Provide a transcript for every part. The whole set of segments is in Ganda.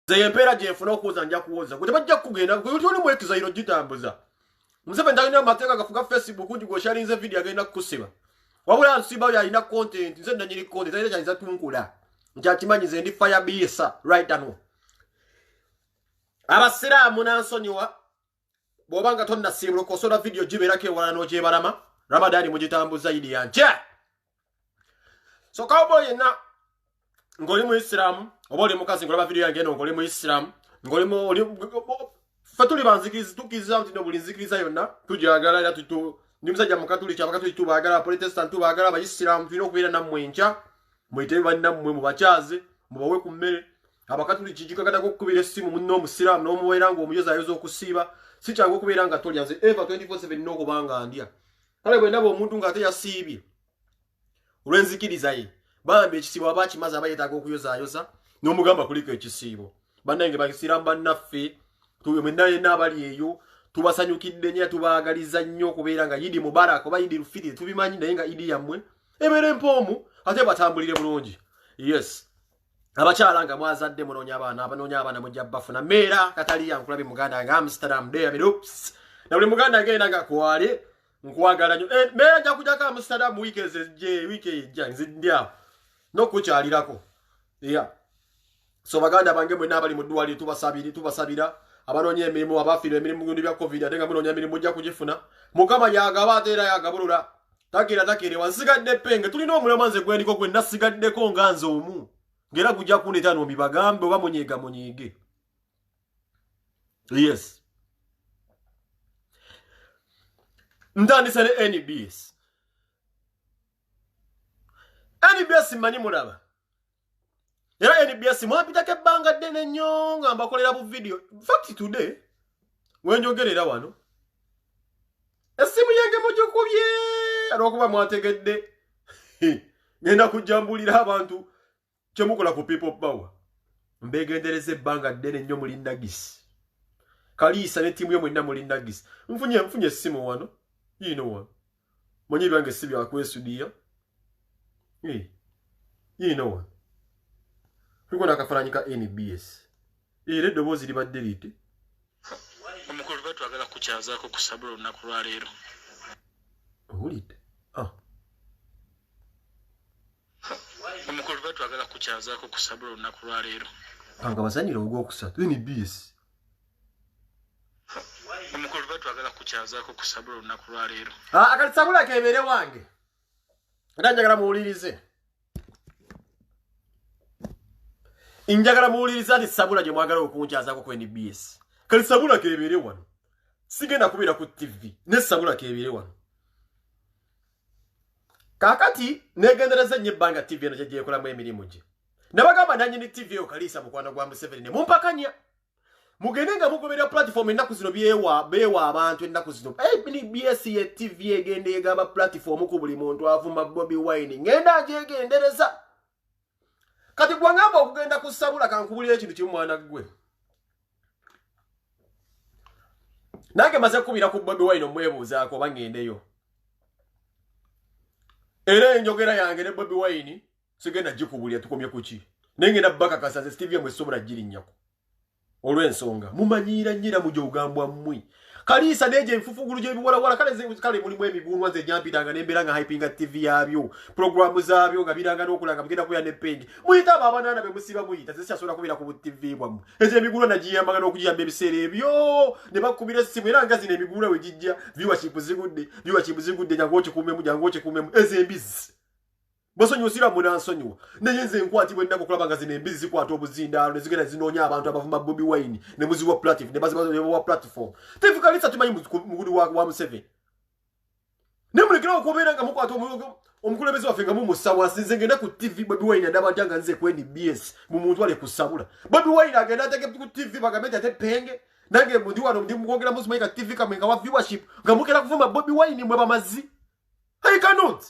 Zeyempera jefuna okuza nja kuwoza. Kutebajja kugenda kutoni mwekiza iro gitambuza. Museveni ndalina amateeka gafuga Facebook ndi go sharinze video agenda kusiba. Wabula nsiba ya ina content nze ndanyiri content ayira chanza tunkula. Njakimanyize ndi fire bisa right now. Abasiraamu nansonyiwa bobanga tonna simulo kosola video jiberake wala no jebarama Ramadani mujitambuza idi yanje. So cowboy na ngoli mu Islam obole mukazi ngolaba video yange no ngoli mu Islam ngoli mu fatuli banzikizi tukiza ntino bulinzikiriza yonna tujagala ya tutu nimusajja mukatuli cyabakatuli tubagala protestant tubagala ba Islam fino kubira na mwencha mwite banna mwe mu bachaze mubawe ku mmere abakatuli kijika kata kokubira simu munno musiramu no muwera ngo omuyoza ayozo okusiba sichango kubira nga tolyanze eva 24/7 no kubanga ndia kale bwe nabo omuntu ngate yasibye ulwenzikiriza ye bambe ekisibo abachi maza abayetaga okuyoza ayoza no mugamba kuliko ekisibo banange bakisiramba naffe tuwe mwendaye nabali eyo tubasanyukidde nya tubaagaliza nnyo kubeera nga Idi Mubarak oba Idi Rufiti tubimanyi naye nga Idi yammwe ebere mpomu ate batambulire bulungi. Yes, abakyala nga mwazadde munonya abaana mujja bafuna meera katali yankulabi muganda nga Amsterdam David oops na buli muganda agenda nga kwale nkwagala nnyo meera nja kujja ka Amsterdam wiki ejja nzidya nokukyalirako. Yeah, so baganda bange mwe nabali mu ddwali tubasabira abanonye emirimu abafire emirimu gundi bya covid atenga munonya emirimu mujja kugifuna mukama yagaba atera yagabulula takire wansigadde penge tulina omulamanze gwendiko gwe nasigaddeko nganze omu ngera kujja kuneta no mibagambe oba munyige. Yes, ntandise ne NBS manyi mulaba era NBS mwapitako ebbanga ddene nnyo nga mbakolera bu video. In fact today wenjogerera wano esimu yange mujukubye olwokuba mwategedde ngenda kujjambulira abantu kyemukola ku people power mbegendereze ebbanga ddene nnyo mulindagisi Kalisa ne timu ye mwenna mulindagisi mfunye esimu wano you know what mwenye lwange sibi akwesudia you know what Tukona kafaranyika NBS. Ere bozi libadde lite. Omukulu batu agala kukyazaako kusabula olunaku lwa leero. Olite. Omukulu batu agala kukyazaako kusabula olunaku lwa leero. Panga basanyira ogwokusatu NBS. Omukulu batu agala kukyazaako kusabula olunaku lwa leero. Akalisabula kebere wange. Ndajagala muwulirize. Injagala muwuliriza ati sabula gye mwagala okunkyazaako ku NBS. Kali sabula kebere wano. Sigenda kubeera ku TV. Ne sabula kebere wano. Kakati negendereza nnyo ebbanga TV eno gye ekolamu emirimu gye. Nabagamba nannyini TV eyo Kalisa mukwano gwa Museveni ne mumpakanya. Mugende nga mugobera platform ennaku zino beewa abantu ennaku zino. NBS ye TV egende egamba platform ku buli muntu avuma Bobi Wine. Ngenda gyegendereza. Kati gwangamba okugenda kusabula kankubulira ekintu kimu mwana gwe. Nange maze kubira ku Bobi Wine omwebuuzaako bangendeyo. Era enjogera yange ne Bobi Wine sigenda gikubulira tukomye kuki. Nengenda baka kasaze Steve mwe sobula girinnyako. Olw'ensonga mumanyira nnyira mu gyogambwa mmwe. Kalisa neje mfufugulu gye biwala kale mulimu emibunwa ze nyampitanga nembera nga hypinga TV yabyo programu zabyo nga biranga n'okulanga mugenda kuya ne page muyita abanana be musiba muyita zisyasobola kubira ku TV bwamu ezo emigulu najiyambanga n'okugiyamba ebiseera ebyo ne bakubira simu era nga zino emigulu we gijja viewership zigudde jangu kikumemu ezo embizi Bosonyo usira munansonyo neyenze nkwatibwe ndako kulaba nga zino embizi zikwata obuzindalo ne zigenda zinoonya abantu abavuma Bobi Wine ne muziwa platform ne baziwa platform TV Kalisa tumanyi mugudi wa Museveni ne mulekera okubeera nga mukwata omukulembeze waffe nga mumusawa sinze ngenda ku TV Bobi Wine ndaba atanga nze ku NBS mu muntu wale kusabula Bobi Wine agenda ateke ku TV bagamete ate penge nange mundi wano ndi mukongera muzimaika TV kamwe nga wa viewership nga mukera kuvuma Bobi Wine mwe bamazi I cannot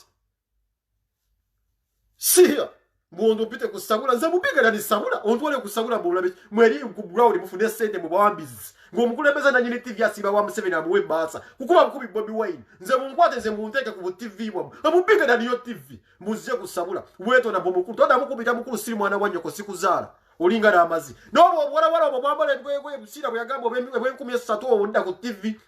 Siya, muondo pite kusabula, nza mupiga na nisabula, ontwale kusabula mbulabe, mweri mkuburaudi mufune sende mbawambizi. Ngo mkulembeza na nyini TV asiba wa Museveni na muwe basa. Kukuba mkubi Bobi Wine, nze mkwate nze munteke kubu TV wamu. Mupiga na niyo TV, muzie kusabula, weto na bomukulu. Toda mkubita mkulu siri mwana wanyo kwa siku zara. olinga n'amazzi n'obwo wala mwambala ebigwegwe ebisira bwe yagamba obw'enkumi esatu obudda ku TV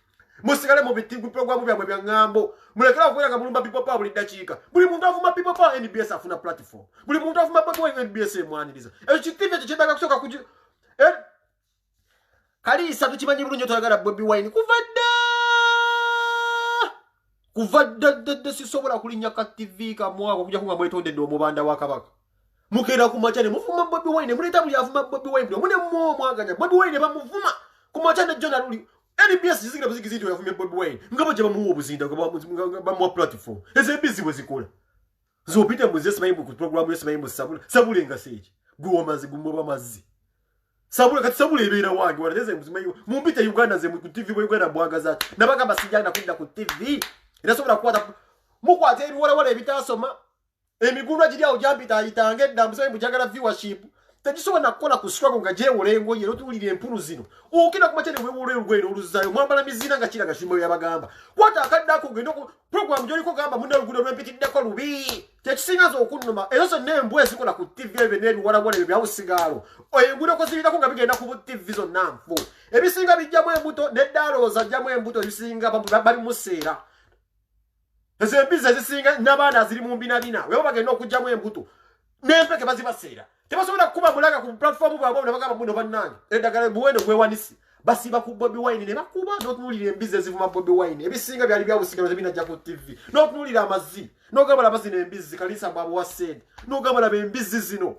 musigale mu bitingu programu byabwe bya ngambo mulekera okubeera nga mulumba people power buli ddakiika buli muntu avuma people power NBS afuna platform buli muntu avuma people power NBS emwaniriza ekyo TV ekyo kyetaaga kusooka kugi Kalisa tukimanyi bulungi toyagala Bobi Wine kuva dda sisobola kulinnya ka TV kamwako kujja kunga mwetondedde omubanda wa kabaka mukera ku machane muvuma Bobi Wine muleta buli avuma Bobi Wine mune mwaganya Bobi Wine bamuvuma ku machane John Luli NBS zigira buzigizito yafumye Bobi Wine ngabo je bamuwa obuzinda bamuwa platform eze busy wezikola zopita muzese mayimbu ku program yese mayimbu sabule ngaseji guwomazi gumoba mazi sabule kati sabule ebera wange waneze muzimayo mumpita Uganda ze ku TV bwe Uganda bwagaza nabagamba sijana kudda ku TV era sobola kwata mukwate ebiwala ebitasoma emigulwa giri awo jambita ayitange dambuzo mbujagala viewership tekisobola kukola ku struggle nga je olengo yero tulire empulu zino okina ku machane wewe olweno oluzayo mwambala mizina nga kiraga shimo yabagamba kwata akadda ko gendo ku program joli ko gamba munda lugudo lwempitidde ko lubi tekisingazo okunuma ezo nembwe sikola ku TV ebe nebiwala ebya usigalo engudo ko zirira ko nga bigenda ku TV zo namfu ebisinga bijjamu embuto neddaloza jjamu embuto ebisinga bali museera ezembiza zisinga n'abaana ziri mu mbinabina wewe bagenda okujjamu embuto nempeke bazibaseera tebasobola kuba mulaga ku platform bwabo nabagamba muno bannange eddagala buwendo bwewanisi basiba ku Bobi Wine ne bakuba n'otunulira embizi ezivuma Bobi Wine ebisinga byali byabusigalo tebinajja ku TV n'otunulira amazzi n'ogamba labazina embizi Kalisa Mbabo wased n'ogamba laba embizi zino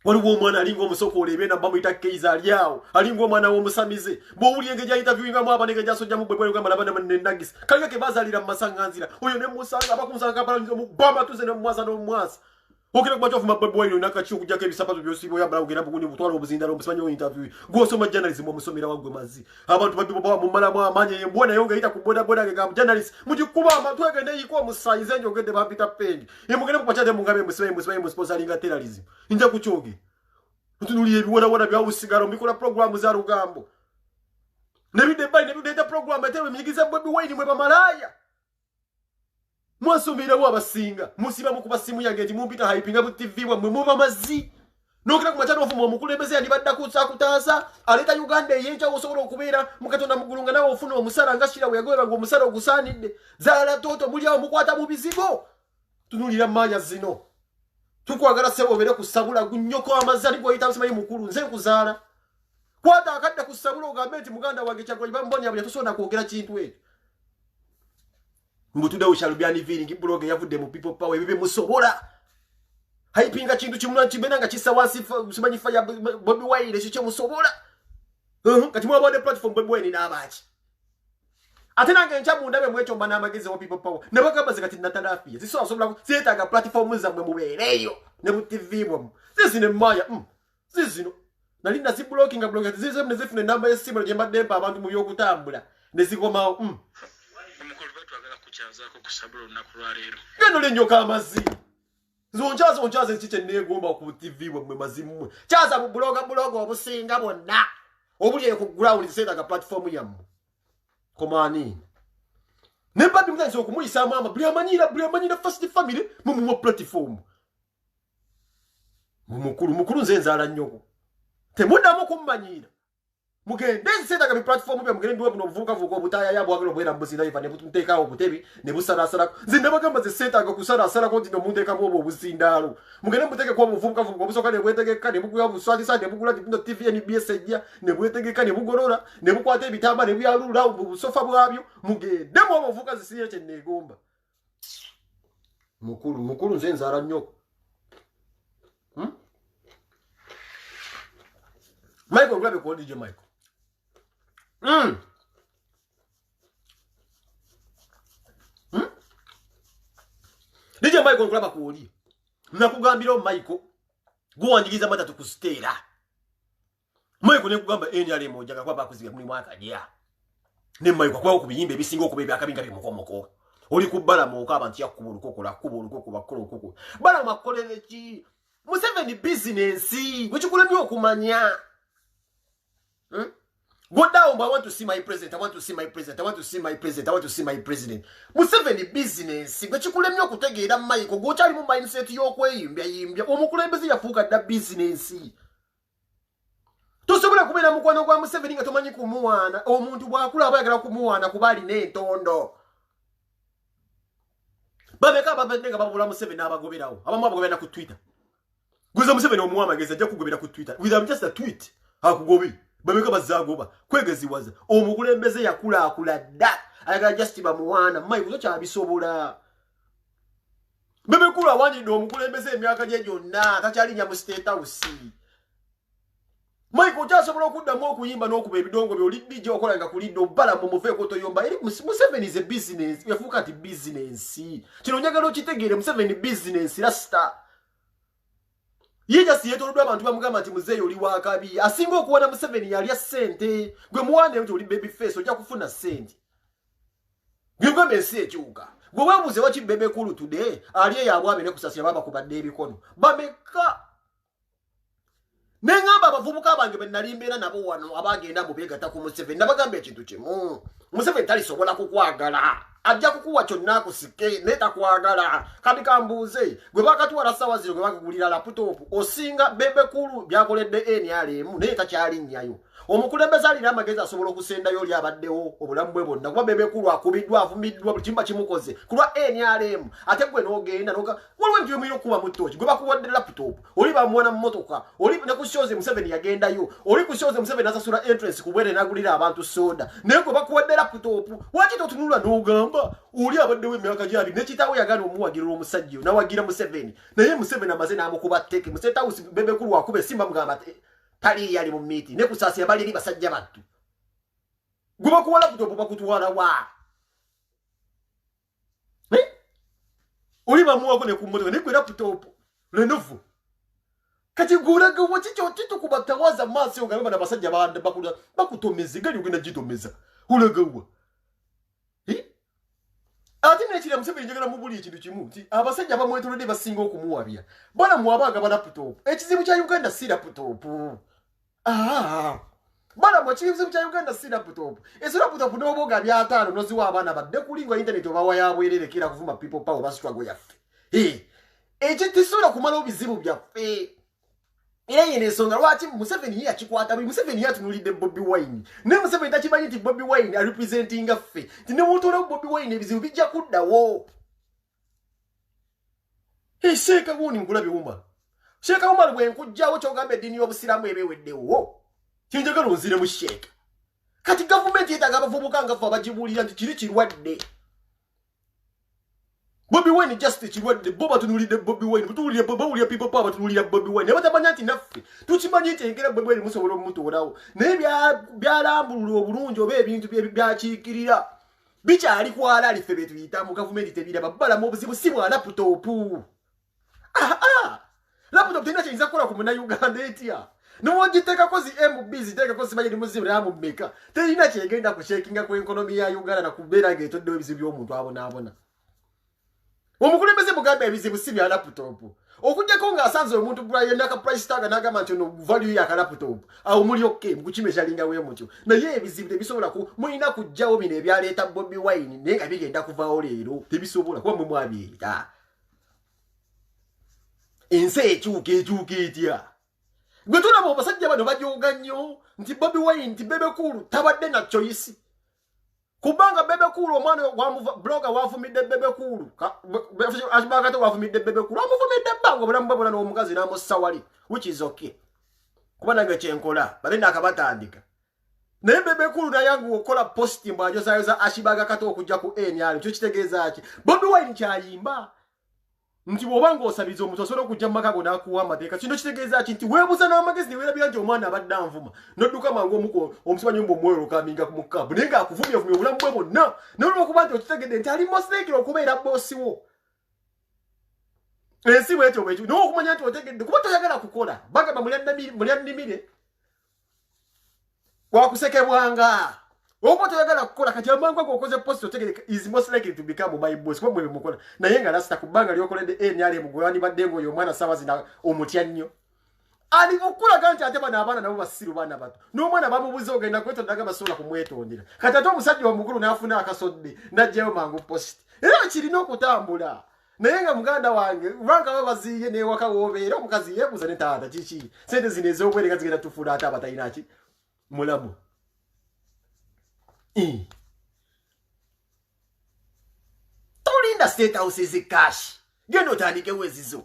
waliwo omwana alinga omusoko olebena bamuyita Keiza alyawo alinga omwana w'omusamize bw'owulira engeri gy'interviewingamu abanenge gy'asojjamu bwe bwali ogamba labana n'endagisi kalinga ke bazaalira mu masanganzira oyo ne musanga abakumusanga Kampala omubamba tuze ne mumwasa n'omumwasa okira kuba kyofuma Bobi Wine nakaki okujjako ebisapatu by'osibo yabala kugenda buguni butwala obuzindalo omusimanyi interview gw'osoma journalism omusomera waggwe mazzi abantu babiboba mumalamu amaanyi embwa nayo ng'eyita ku bodaboda nga journalist mugikuba amatu egende eyikwa omusayize enjogedde bampita pendi emugende kupakyate mungabe musimanyi musponsalinga terrorism nja kukyoge tutunulira ebiwonawona byawusigalo mbikola programu za lugambo nebideta programu etewe miyigiza Bobi Wine mwe bamalaya mwasomerawo abasinga musiba mukuba simu yange nti mumpita haipinga bu TV bwamwe muba mazzi nokira ku machano ofuma omukulembeze yandibadda kutaasa aleta Uganda eyenja osobola okubeera mukatonda mugulunga nawe ofuna omusala nga shira weyagoberwa nga omusala ogusaanidde zaala toto mulyawo mukwata mu bizigo tunulira maanya zino tukwagala sebo obere kusabula gunyoko amazali goyita msimanyi mukulu nze nkuzaala kwata akadda kusabula ogambe nti muganda wange Kyagulanyi bambonya bya tusonda kwogera kintu ekyo mbutude ushalubyani viringi blog yavudde mu people power ebibe musobola haipinga kintu kimuna kibena nga kisa wansi simanyi fire Bobi Wine ekyo musobola kati mwabode platform Bobi Wine n'abaaki ate nange nchamu ndabe mwecho mbana amagezi wa people power ne bakabaze kati natalafiye ziso asobola siyetaga platform zamwe mubereyo ne mu TV bwo zizine maya zizino nalinda si blocking nga blog zizo nezifune namba yesimu gye mbadde abantu mu byokutambula nezikoma kukyazako kusabula olunaku lwaleero gendo lenyoka amazzi zonchazo ekiche negomba ku TV bwe mazimu kyaza mu bloga obusinga bonna obuli ku ground setaga platform yamu komani nemba bimutaniso okumuyisa mama buli amanyira first family mu platform mukuru nze nzaala nnyoko temuddamu kummanyira mugende setaga bi platform bya mugende ndiwe buno buvuka obutaya yabo agalo bwera mbusira ifa ne butunteekawo butebi ne busarasara zinda bagamba ze setaga kusarasara konti no munteeka mu obuzindalo mugende muteke kwa buvuka obusoka ne bwetegeka ne buguya buswali sa ne bugula tindo TV NBS ejja ne bwetegeka ne bugorora ne bukwata ebitamba ne byalula busofa bwabyo mugende mu obuvuka zisiye kye negomba mukuru nze nzara nnyo Michael grab a DJ Michael. DJ Michael grab a kuoli. Nakugambira Michael guwanjiriza matatu ku stera. Michael ne kugamba NRM ojaga kwa bakuziga muri mwaka dia. Ne Michael kwa okubiyimbe bisinga okubebe akabinga bimukomoko. Oli kubala moka abantu yakubulu kokola bakolo koko. Bala makolere ki Museveni business. Wechikulemyo okumanya. Go down, but I want to see my president. I want to see my president. I want to see my president. I want to see my president. Museveni business. But you couldn't know to get a mic or go tell him mindset your way. Omukulembeze yafuka da business. Tosobola kumena mukwano gwa Museveni nga tomanyi kumuwana. Omuntu bwakula abayagala kumuwana kubali n'entondo. Babeka babenga babula Museveni abagoberawo. Abamu abagobera ku Twitter. Guza Museveni omuwamageza ajja kugobera ku Twitter. With just a tweet. Hakugobi. Babeka bazagoba kwegeziwaza omukulembeze yakula akula da ayagala just bamuwana mayi kuzocha abisobola bebekulu awandidde omukulembeze emyaka gye gyonna takyalinya mu state house mayi kukyasobola okuddamu okuyimba n'okuba ebidongo byoli DJ okola nga kulidde obbala mu muveeko toyomba eri Museveni is a business yafuuka ati business kino njagala okitegeere Museveni business rasta Yija siyetoludwa abantu bamugamba nti muzeeyo oli wakabi asinga okuwana Museveni yali sente gwe muwande nti oli baby face ojja kufuna sente gwe ngombe ensi ekyuka gwe weebuuze waki bebe kulu today ali eyabwabe ne kusasira baba kubadde ebikono bameka nengamba abavubuka abange bennali mbeera nabo wano abagenda mu beegatta ku Museveni nabagamba ekintu kimu Museveni talisobola kukwagala ajja kukuwa kyonna akusike netakwagala kati kambuuze gwe bakatwala ssaawa zino gwe bakagulira laptop osinga bebe kulu byakoledde NRM naye takyalinnyayo omukulembeze alina amagezi asobola okusendayo oli abaddewo obulamu bwe bonna kuba bebe kulu akubiddwa avumiddwa buli kimu kimukoze kulwa NRM ate gwe n'ogenda waliwo ebintu byomulina okuba mu ttooki gwe bakuwadde laptop oli bamuwana mu motoka oli ne ku shows Museveni yagendayo oli ku shows Museveni asasula entrance ku bwere n'agulira abantu soda naye gwe bakuwadde laptop waki totunula n'ogamba oli abaddewo emyaka gyali nekitawe yagala omuwagirira omusajja nawagira Museveni naye Museveni amaze n'amukuba tteke mu State House bebe kulu wakube simba mugamba tali yali mu miti ne kusasi abali eri basajja battu guba kuwala laptop bakutuwala wa oli bamuwako ne kumotoka ne ku laptop Lenovo kati guraga wati kyotito kubatawaza maso ngamba na basajja bande bakutomeze gali ugenda jitomeza ulagawa ati nekira Museveni njagala mubuli ekintu kimu nti abasajja bamwetolodde basinga okumuwabya bana mwabaga ba laptop ekizibu kya Uganda si laptop bana mwakizibu kya Uganda si laptop ese laptop n'oboga bya 5 noziwa abana badde kulingwa internet obawa yabwererekera kuvuma people power basitwago yaffe ekitisobola kumala obizibu byaffe era yene ensonga lwaki Museveni yakikwata Museveni yatunulidde Bobi Wine ne Museveni takimanyi nti Bobi Wine representing ffe nti ne mutola Bobi Wine ebizibu bijja kuddawo Sheikh Wuni nkulabe wuma Sheikh Umar bwe nkujjawo kyogamba eddiini y'obusiramu ebeweddewo kinjagala onzire mu Sheikh kati gavumenti yetaaga abavubuka nga ffe abagibuulira nti kiri kirwadde Bobi Wine just chirwadde boba tunulide Bobi Wine butulire bawulira people power tunulira Bobi Wine abatamanya nti naffe tukimanyi nti engera Bobi Wine musobola omutolawo naye byalambulula obulungi oba ebintu byakikirira bikyali kwala alife betuyita mu gavumenti tebiraba babalamu obuzibu si bwa laptop laptop tena kyinza kukola ku Munnayuganda etya n'owagiteekako zi MB ziteekako simanyi muzibu naye mumeka terina kyegenda kushakinga ku ekonomi ya Uganda na kubeera ng'etoddewo ebizibu by'omuntu abonaabona omukulembeze mugambe ebizibu si bya laptop okujjako ng'asanze omuntu yenna ka price tag n'agamba nti ono value ya ka laptop awo muli okay mukukimeshalinga we mutyo naye ebizibu tebisobola mulina kujjawo bino ebyaleeta Bobi Wine naye nga bigenda kuvaawo leero tebisobola kuba mwe mwabyeta ensi ekyuka etya gwe tulaba abasajja bano bajooga nnyo nti Bobi Wine nti bebe kulu tabadde na choice kubanga bebe kulu omwana wa blogger wafumidde bebe kulu ashibagato wafumidde bebe kulu amufumidde bango bulamu bwabona n'omukazi n'amusawali which is okay kuba nange kyenkola balenda akabatandika naye bebe kulu nayangu okola posting bwajozayoza ashibaga kato okujja ku NR kyo kitegeeza ki Bobi Wine kyayimba nti bw'obanga osabiza omuntu osobola okujja mu maka go n'akuwa amateeka kino kitegeeza ki nti weebuuza n'amagezi ne weerabira nti omwana abadde anvuma n'odduka mangu omuko omusimanyi mbu omweru okaminga ku mukaabu naye ng'akuvumyavumya obulamu bwe bonna n'olwokuba nti okitegedde nti ali mosirekire okubeera boosi wo ensi bwetyo bwekyo naye okumanya nti otegedde kuba toyagala kukola bagamba mulyannimire wakusekebwanga oba toyagala kukola kati amangu ago okoze post otegedde is most likely to become my boss kuba mwe mukola naye nga lasita kubanga lyokoledde NRM gwe wandibadde ng'oyo omwana ssaawa zina omutya nnyo ali kukula kanti ate bana abana nabo basiru bana bato n'omwana bamubuza ogenda kwetondaga basobola kumwetondera kati ate omusajja omukulu n'afuna akasodde n'ajjayo mangu post era kirina okutambula naye nga muganda wange banka babaziye n'ewaka woobeera omukazi yeebuuza ne taata kiki sente zino ez'obwere nga zigenda tufuula ate abatalina ki mulamu tolinda state house ezikashi genda otandikewo ezizo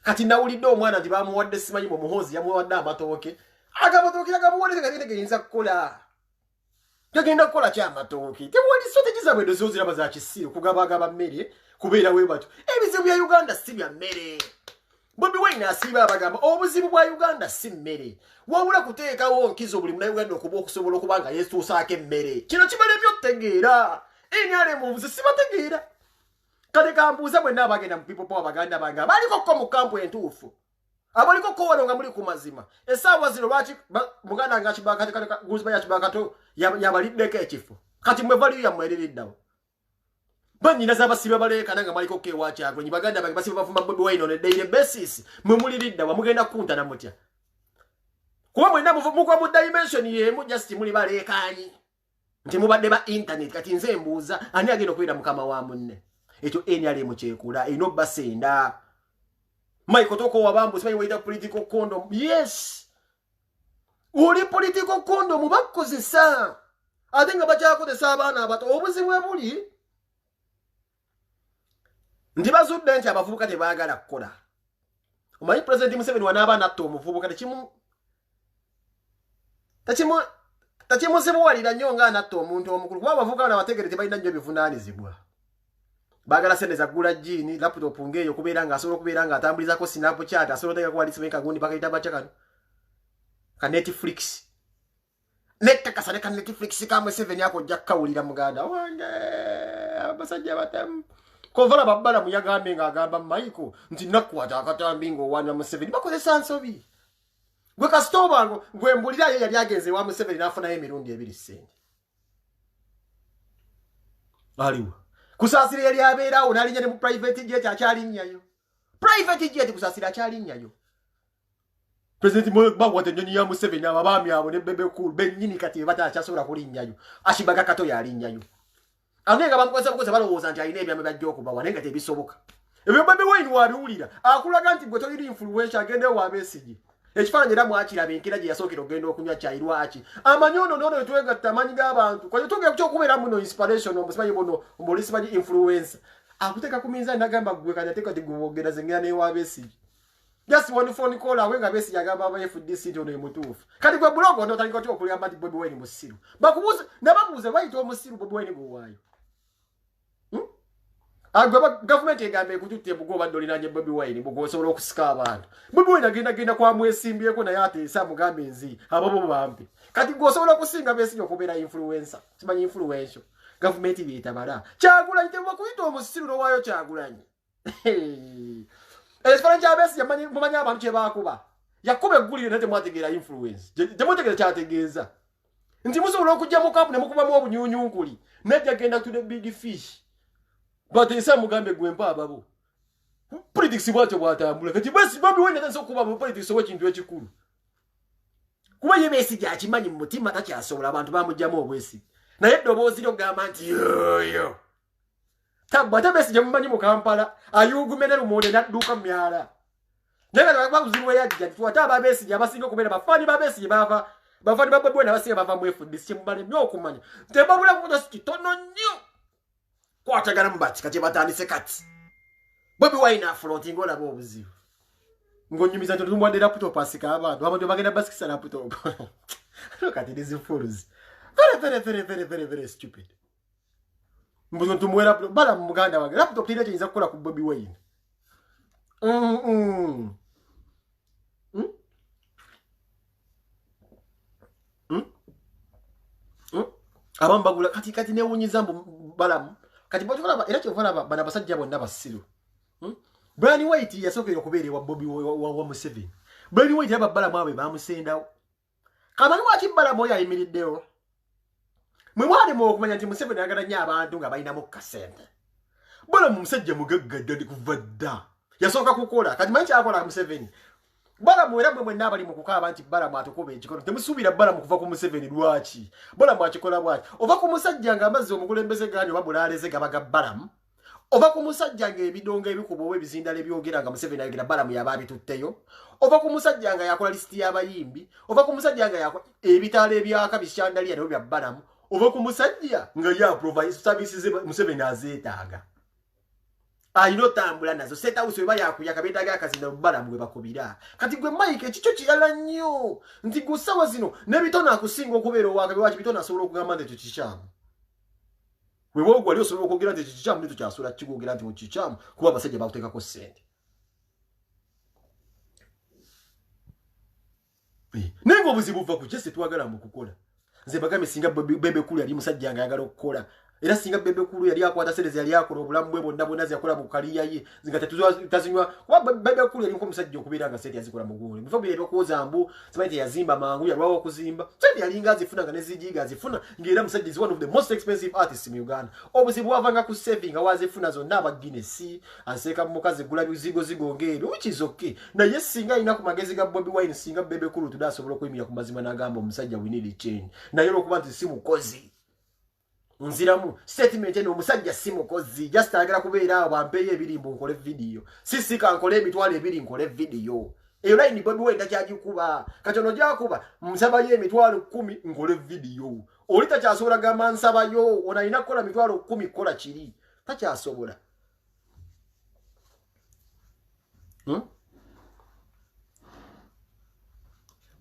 kati nawulidde omwana nti bamuwadde simanyi mu muhozi yamuwadde amatooke agamatookera agamuwadde gagende geyinza kukola gagenda kukola kyamatooke tewali strategy zabwe edo zoziraba za kisiru kugabagaba mmere kubeera we batyo ebizibu bya uganda si bya mmere Bobi Wine asiba abagamba obuzibu bwa uganda si mmere wabula kuteekawo nkizo buli munauganda okuba okusobola okubanga yeetuusaako emmere kino kimala ebyotegeera enyale mubuzi sibategeera kale kambuuza bwenna abagenda mu people power baganda bange abaliko ko mu kampu entuufu abaliko ko wano nga muli ku mazima essaawa zino lwaki muganda nga kibakati guziba ya kibakato yabaliddeko ekifo kati mwe valiyo yamwerereddawo banyina z'abasibe baleekana nga maliko ko ewakyagonyi baganda bange basibe bavuma Bobi Wine on a daily basis mwe muliriddawa mugenda kuntana mutya kuba mwenna mukwa mu dimension yemu just muli baleekanyi nti mubadde ba internet kati nze mbuuza ani agenda okubeera mukama wa munne ekyo NRM kyekula ino basenda Michael toko wabambu simanyi waita political condom yes uli political condom bakozesa ate nga bakyakozesa abaana abato obuzibu buli ndi bazudde nti abavubuka tebaagala kukola omanyi president Museveni wanaaba natta omuvubuka takimuzibuwalira nnyo nga anatta omuntu omukulu kuba abavubuka bano abategere tebalina nnyo bivunaanizibwa bagala sente za gula jini laptop ngeyo kubeera nga asobola okubeera nga atambulizako Snapchat asobola oteka kuwalisibwa kagundi bakayita bacha ka Netflix nekakasa ne ka Netflix kamwe 7 yako jakawulira muganda wange abasajja batamu kovala babbala muyagambe nga agamba Michael nti nakwata akatambi ngo wana mu 7 bakozesa nsobi gwe kastoba ngo gwe mbulira ye yali agenze wa mu 7 nafuna emirundi ebiri sente aliwa kusasira yali abeera onalinya ne mu private jet akyalinnyayo private jet kusasira akyalinnyayo president mo bagwate nyonyi ya mu 7 ababaami abo ne bebe cool bennyini kati bataachasobola kulinnyayo ashibaga kato yaalinnyayo anenga bamukwasa bukoza balowooza nti alina ebyama byajja okuba wanenga tebisoboka ebyo Bobi Wine wabiwulira akulaga nti gwe tolina influencer agenda wa Besigye ekifaananyi era mwakiraba enkira gye yasookera ogenda okunywa kyayirwaki amanyono nono etwegatta amanyi g'abantu kwayo tugenda kyokubeera muno inspiration omusimanyi buno omulisimanyi influencer akuteeka ku minzaani nagamba gwe kati ateeka ti gwogera zengera newa Besigye just one phone call awe nga Besigye agamba aba FDC nti ono emutuufu kati gwe bulogo ono otandika otya okugamba nti Bobi Wine musiru bakubuuza nababuuza bayita omusiru Bobi Wine gwewaayo government egambe ekututte bugoba dolinanye Bobi Wine bugo osobola okusika abantu Bobi Wine agenda kwa mwesimbyeko naye ateesa mugambe nzi abo bampi kati gwosobola okusinga Besigye okubeera influencer kimanyi influential government byetabala Kyagulanyi tebuba kuyita omusiru nowaayo Kyagulanyi ekifaananyi kya Besigye mumanyi abantu kye baakuba yakuba eggulire naye temwategeera influence temwategeera kyategeeza nti musobola okujja mu kampu ne mukubamu obunyuunyunkuli najja genda to the big fish but isa mugambe gwempa ababo politics bwatyo bwatambula kati basi Bobi Wine atanso kuba mu politics owekintu ekikulu kuba ye Besigye akimanyi mu mutima takyasobola abantu bamujjamu obwesi naye eddoboozi lyogamba nti yoyo tabata Besigye mumanyi mu Kampala ayugumene lumonde nadduuka mu myala naye bakuzibu yajja tuwata aba Besigye abasinga okubeera bafaani ba Besigye bafaani ba Bobi Wine abasinga bava mu FDC kyemubale nnyo okumanya tebabula kukoza kitono nnyo kwatagana mbati kati batandise kati Bobi Wine afronting olaba obuzibu ngonyumiza nti tumwadde laptop asika abantu bagenda basikisa laptop look at these fools very stupid mbuzo tumwera bala muganda wange laptop tine kyinza kukola ku Bobi Wine abambagula kati newunyiza mbu balamu kati botola era kyovala bana basajja bonna basiru Brian White yasookera okubeera wa Bobi wa Museveni Brian White ababbala mwabe bamusendawo kamanyi waki bbala moyo ayimiriddewo mwe mwali mu okumanya nti Museveni ayagala nnyo abantu nga balinamu kasente bala mu musajja mugaggadde ndi kuva dda yasooka kukola kati manyi kyakola Museveni Balamu era mwe nabali mu kukaaba nti Balamu atukobe ekikono temusuubira Balamu kuva ku Museveni lwaki Balamu akikola bwaki ova ku musajja nga amazzi omukulembeze ganyo babulaaleze gabaga Balamu ova ku musajja nga ebidongo ebikuba oba ebizindala ebyogera nga Museveni ayogera Balamu yaba abitutteyo ova ku musajja nga yakola lisiti y'abayimbi ova ku musajja nga yakola ebitaala ebyaka bisyandaliya nabyo bya Balamu ova ku musajja nga yaprovide services Museveni azeetaaga ayino tambula nazo seta uso baya yakuyaka betaga akazinda Balamu gwe bakubira kati gwe Mike ekicho kirala nnyo nti gusawa zino nebitona akusinga okubeera owakabe waki bitona asobola okugamba nti kikyamu wewe ogwo ali osobola okugera nti kikyamu nito kyasula kigogera nti kikyamu kuba abasajja bakuteekako ssente nengo obuzibu buva ku kyese twagala mu kukola nze bagame singa bebe kulu yali musajja nga yagala okukola era singa bebe kulu yali akwata sereze yali akola obulamu bwe bonna bonna yakola mu kaliya ye zinga tazinywa kuba bebe kulu yali musajja okubeera nga sente yazikola mu gundi bifo bye byokuza mbu simanyi yazimba mangu yalwawo okuzimba sente yali nga azifuna nga nezijiga azifuna ngera musajja is one of the most expensive artists in Uganda obuzibu bwavanga ku saving awazifuna zonna aba Guinness aseka mukazi gula bizigo zigongere which is okay na yesinga ina ku magezi ga Bobby Wine singa bebe kulu tudasobola okuyimira ku mazima nagamba omusajja we need a change na yero kuba nti simukozi nziramu statement eno omusajja simukozi just agala kubeera abo ampeye ebirimbo nkole video sisi kankole emitwalo ebiri nkole video eyo line Bobby Wine takyagikuba katono gyakuba musaba ye emitwalo 10 nkole video olita kyasobola gamba nsaba yo onalina kukola mitwalo 10 kola kiri takyasobola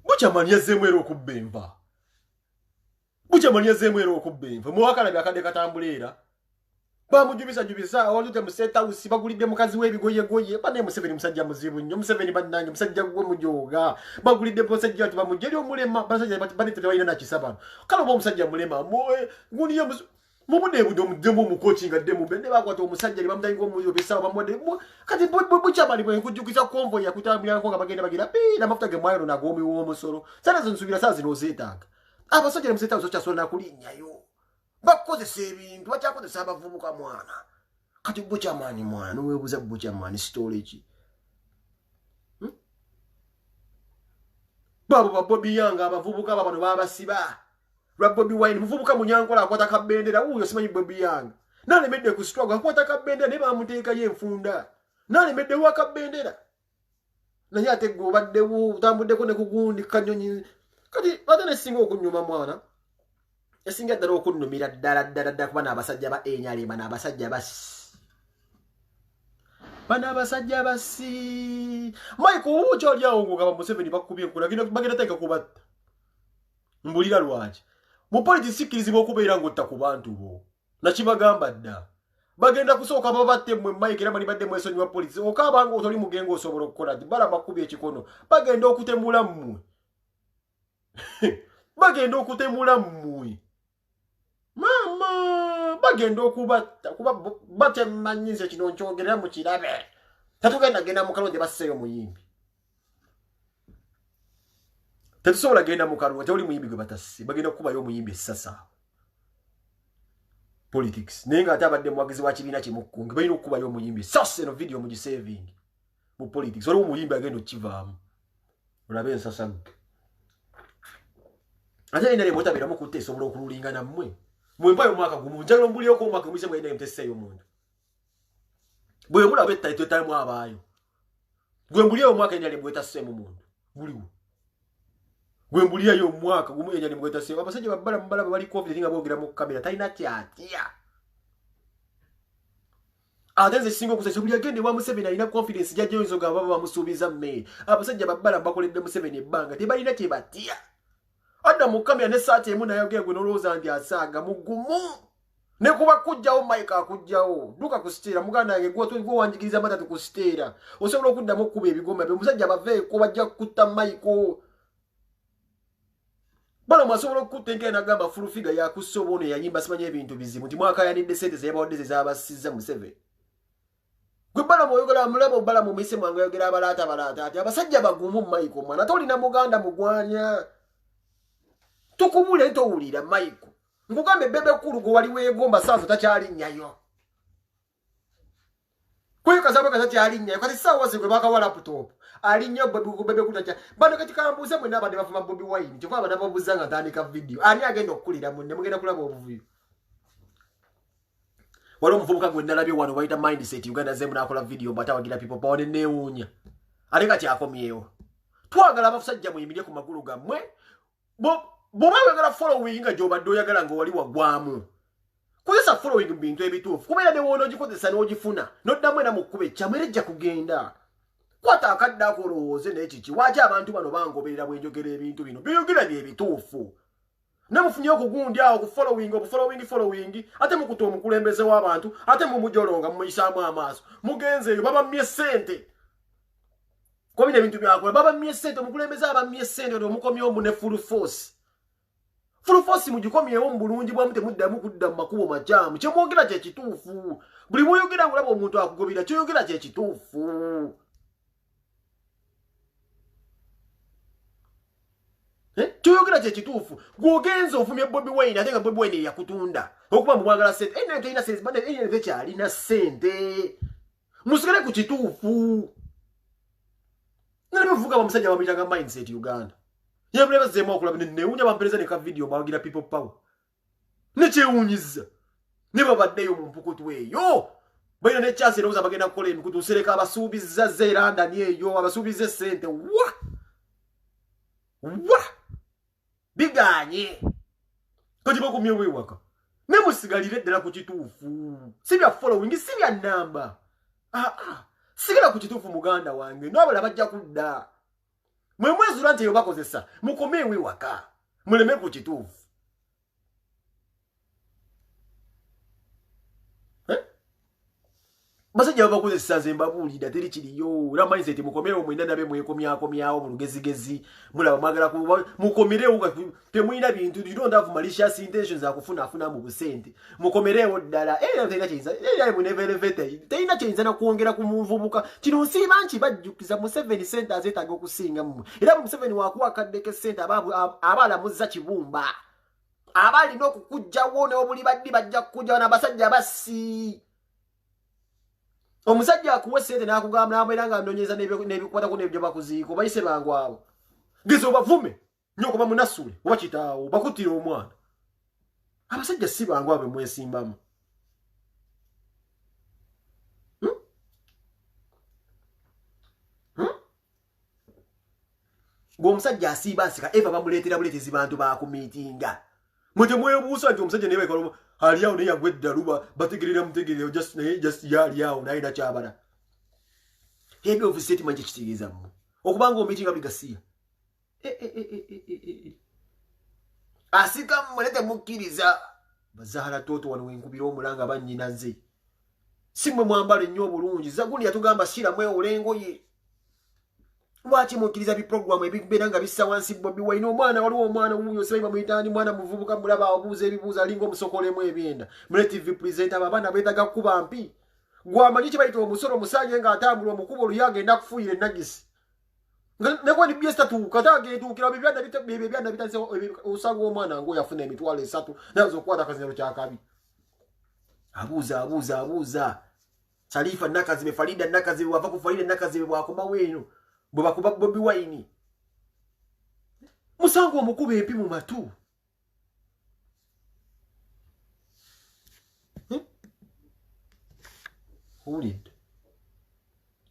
Buchamani yazemwero okubemba Buchamani yazemwero okubemba muwakala byakade katambulera bamujubisa olute museta usibagulide mukazi webigoye bane Museveni musajja muzibu nnyo Museveni bannange musajja gwe mujoga bagulide musajja ati bamujeri omulema basajja bane tebayina na kisabano kala bo musajja mulema moe nguniye mubude budo mudemo mu coaching ademo bende bakwata omusajja li bamutayinga omujubisa bamode kati Buchamani bwe kujukisa konvo ya kutambulira ngo bagenda pi na mafuta ge mwayo na gomi wo musoro sana nsubira sazi no zetanga abasajja museta uzocha sona kulinya yo bakozesa ebintu bakyakozesa abavubuka mwana kati Buchamani mwana nowebuza Buchamani storage babo Bobby Yanga abavubuka babano babasiba lwa Bobby Wine muvubuka munyankola akwata kabendera uyo simanyi Bobby Yanga nalemedde ku struggle akwata kabendera ne bamuteeka ye enfunda nalemedde wa kabendera naye ate gwe obaddewo utambuddeko ne kugundi kanyonyi kati batane singa okunyuma mwana esinga ddala okunnumira ddala kuba n'abasajja ba enyalima n'abasajja basi Michael ucho lyawo ngaba Museveni bakubye nkula bagenda teka kubatta mbulira lwaki mu politics kirizibwa okubeera ngotta ku bantu bo nakibagamba dda bagenda kusooka babatte mmwe Mike era mani badde mwesonyi wa politics okabanga otoli mugengo osobola okukola bbala bakubye ekikono bagenda okutemula mmwe bagenda okutemula mmwe mama bagenda okubatta kuba batemanyize kino nkyogera mu kirabe tatugenda genda mu kalonde basseeyo muyimbi tetusobola genda mu kalonde tewuli muyimbi gwe batasi bagenda kukubayo omuyimbi essasa politics naye nga ate abadde muwagizi wa kibiina kimukkunge balina okukubayo omuyimbi essasa eno video mugisaving mu politics waliwo omuyimbi agenda okukivaamu olabe ensasa ate nale mutabeeramu kutta esobola okululingana mmwe mwempayo omwaka gumu njagala ombulyeko omwaka omuyise mwalina mutesseeyo omuntu bwe mulaba ettaito etalimu abaayo gwe mbulyeyo omwaka enyali bwetasseemu muntu buliwo gwe mbulyeyo omwaka gumu enyali bwetasseemu abasajja babbala mubalaba bali confident nga boogera mu kamera talina tyatya ate nze singa okusajja buli agende wa Museveni alina confidence jajjayo nzoga baba bamusuubiza mmere abasajja babbala bakoledde Museveni ebbanga tebalina kyebatya adda mu kamera ne saati emu nayogera gwe nolowooza nti asaaga mugumu ne kuba kujjawo Mike akujjawo duka ku siteera muganda yange gwe wanjigiriza matatu ku siteera osobola okuddamu okkuba ebigoma bye omusajja baveeko bajja kutta Mike bala mwasobola okutta enkera nagamba fulufiga yakusobola yayimba simanyi ebintu bizibu nti mwakayanidde sente zeyabawadde zezabasiza Museveni gwe bala mwoyogera mulaba bala mu mise mwange yogera abalaata ati abasajja bagumu Mike mwana tolina muganda mugwanya tukumule ntowulira Mike ngugambe bebe kulu gwe wali weegomba saazo takyalinyayo kwekazabwe katakyalinnyayo kati saawa ze gwe bakawa laptop alinyo bebe kutacha bado katika mbuza mwe nabade bafuma Bobi Wine chokwa bana babuzanga tandika video ani agenda okulira munne mugenda kulaba obuvuyo walo mvubuka gwe nalabye wano waita mindset Uganda zemu nakola video batawagira people baone newunya alinga kyakomyewo twagala abasajja muyimirye ku magulu gammwe boba wagala following nga jobadde oyagala nga wali wagwamu kozesa following bintu ebituufu kubeera ne wono gikozesa n'ogifuna noddamu era mukkube kyamwerejja kugenda kwata akadde akolowooze n'ekiki waki abantu bano bangoberera bwenjogera ebintu bino byogera byebituufu nemufunye okugundi awo following ate mukuta omukulembeze w'abantu ate mumujolonga mumuyisaamu amaaso mugenzeeyo babamye ssente kobina ebintu byakola babamye ssente omukulembeze abamye ssente oli omukomyewo mu ne full force mugikomyewo mu bulungi bwamu temuddamu kudda mu makubo makyamu kyemwogera kyekituufu buli muyogera ngulaba omuntu akugobera kyoyogera kyekituufu tuyogera kyekituufu gwogenza ovumye Bobi Wine ate nga Bobi Wine yakutunda okuba mumwagala ssente ene teyina ssente bane ene tekyalina ssente musigale ku kituufu nalimuvuga bamusajja bamuyitanga mindset Uganda yebule bazzeemu okulaba newunya bampereza neka video bawagira people power nekyewunyiza ne babaddeyo mu mpukutu eyo balina ne chance erowooza bagenda kukola emikutu sereka abasuubizza zeerandani eyo abasuubiza essente wa biganye kati bakumye wewaka nemusigalire ddala ku kituufu si bya following si bya namba sigala ku kituufu muganda wange n'abala bajja kudda mwe mwezula nti eyo bakozesa mukome wewaka muleme ku kituufu basajja babakozesa nze mbabuulira teri kiriyo era mindset mukomerewo mwenda nabe mwekomyakomyawo mu lugezigezi mulaba mwagala mukomerewo temuyina bintu you don't have malicious intentions akufunafuna mu busente mukomerewo ddala era teyina kyinza era munevelevete teyina kyinza nakwongera ku muvubuka kino nsiiba nki bajjukiza mu 7 centers etaga okusinga mu era mu 7 wakuwakaddeko sente abalamuzza kibumba abalina okukujjawo n'obuli baddi bajja kukujjawo n'abasajja basi omusajja akuwe sente n'akugamba n'abeera nga anonyeza n'ebikwatako n'ebyo bakuziiko bayise bangu abo geza obavume nnyo okuba munasule oba kitaawo bakutira omwana abasajja si bangu abo mwesimbamu ng'omusajja asiiba nsika eva bamuleetera buleetezi bantu bakumiitinga mwe temwebuusa nti omusajja naye baikola ali awo naye yagwa eddaluba bategerera mutegerero just yali awo nayina kyabala ebyo of statement ekitegeeza mmwe okubanga omiitinga buli gasiya asika mmwe temukkiriza bazaala toto wano wenkubira omulanga bannyinaze si mmwe mwambala ennyo obulungi zagundi yatugamba siramu olengoye lwaki mukkiriza biprogramu ebibeera nga bissa wansi Bobi Wine omwana waliwo omwana wuuyo sibaima muyitani mwana muvubuka mulaba obuuza ebibuuzo alinga omusokolemu ebyenda mule TV presenter abaana beetaga kuba mpi gwamanyi kibayita omusolo omusanye nga atambula omukuba oluyo agenda kufuuyira enagisi nekwani byesitatuuka tagetuukira byebyanda bitandise osanga omwana ngoyo afuna emitwalo 3 nazo okukwata akazinero kyakabi abuuza Salifa Nakazibe Farida Nakazibe wava ku Farida Nakazibe bwakomawo eno bwe bakuba Bobi Wine musango omukuba empi mu matu owulidde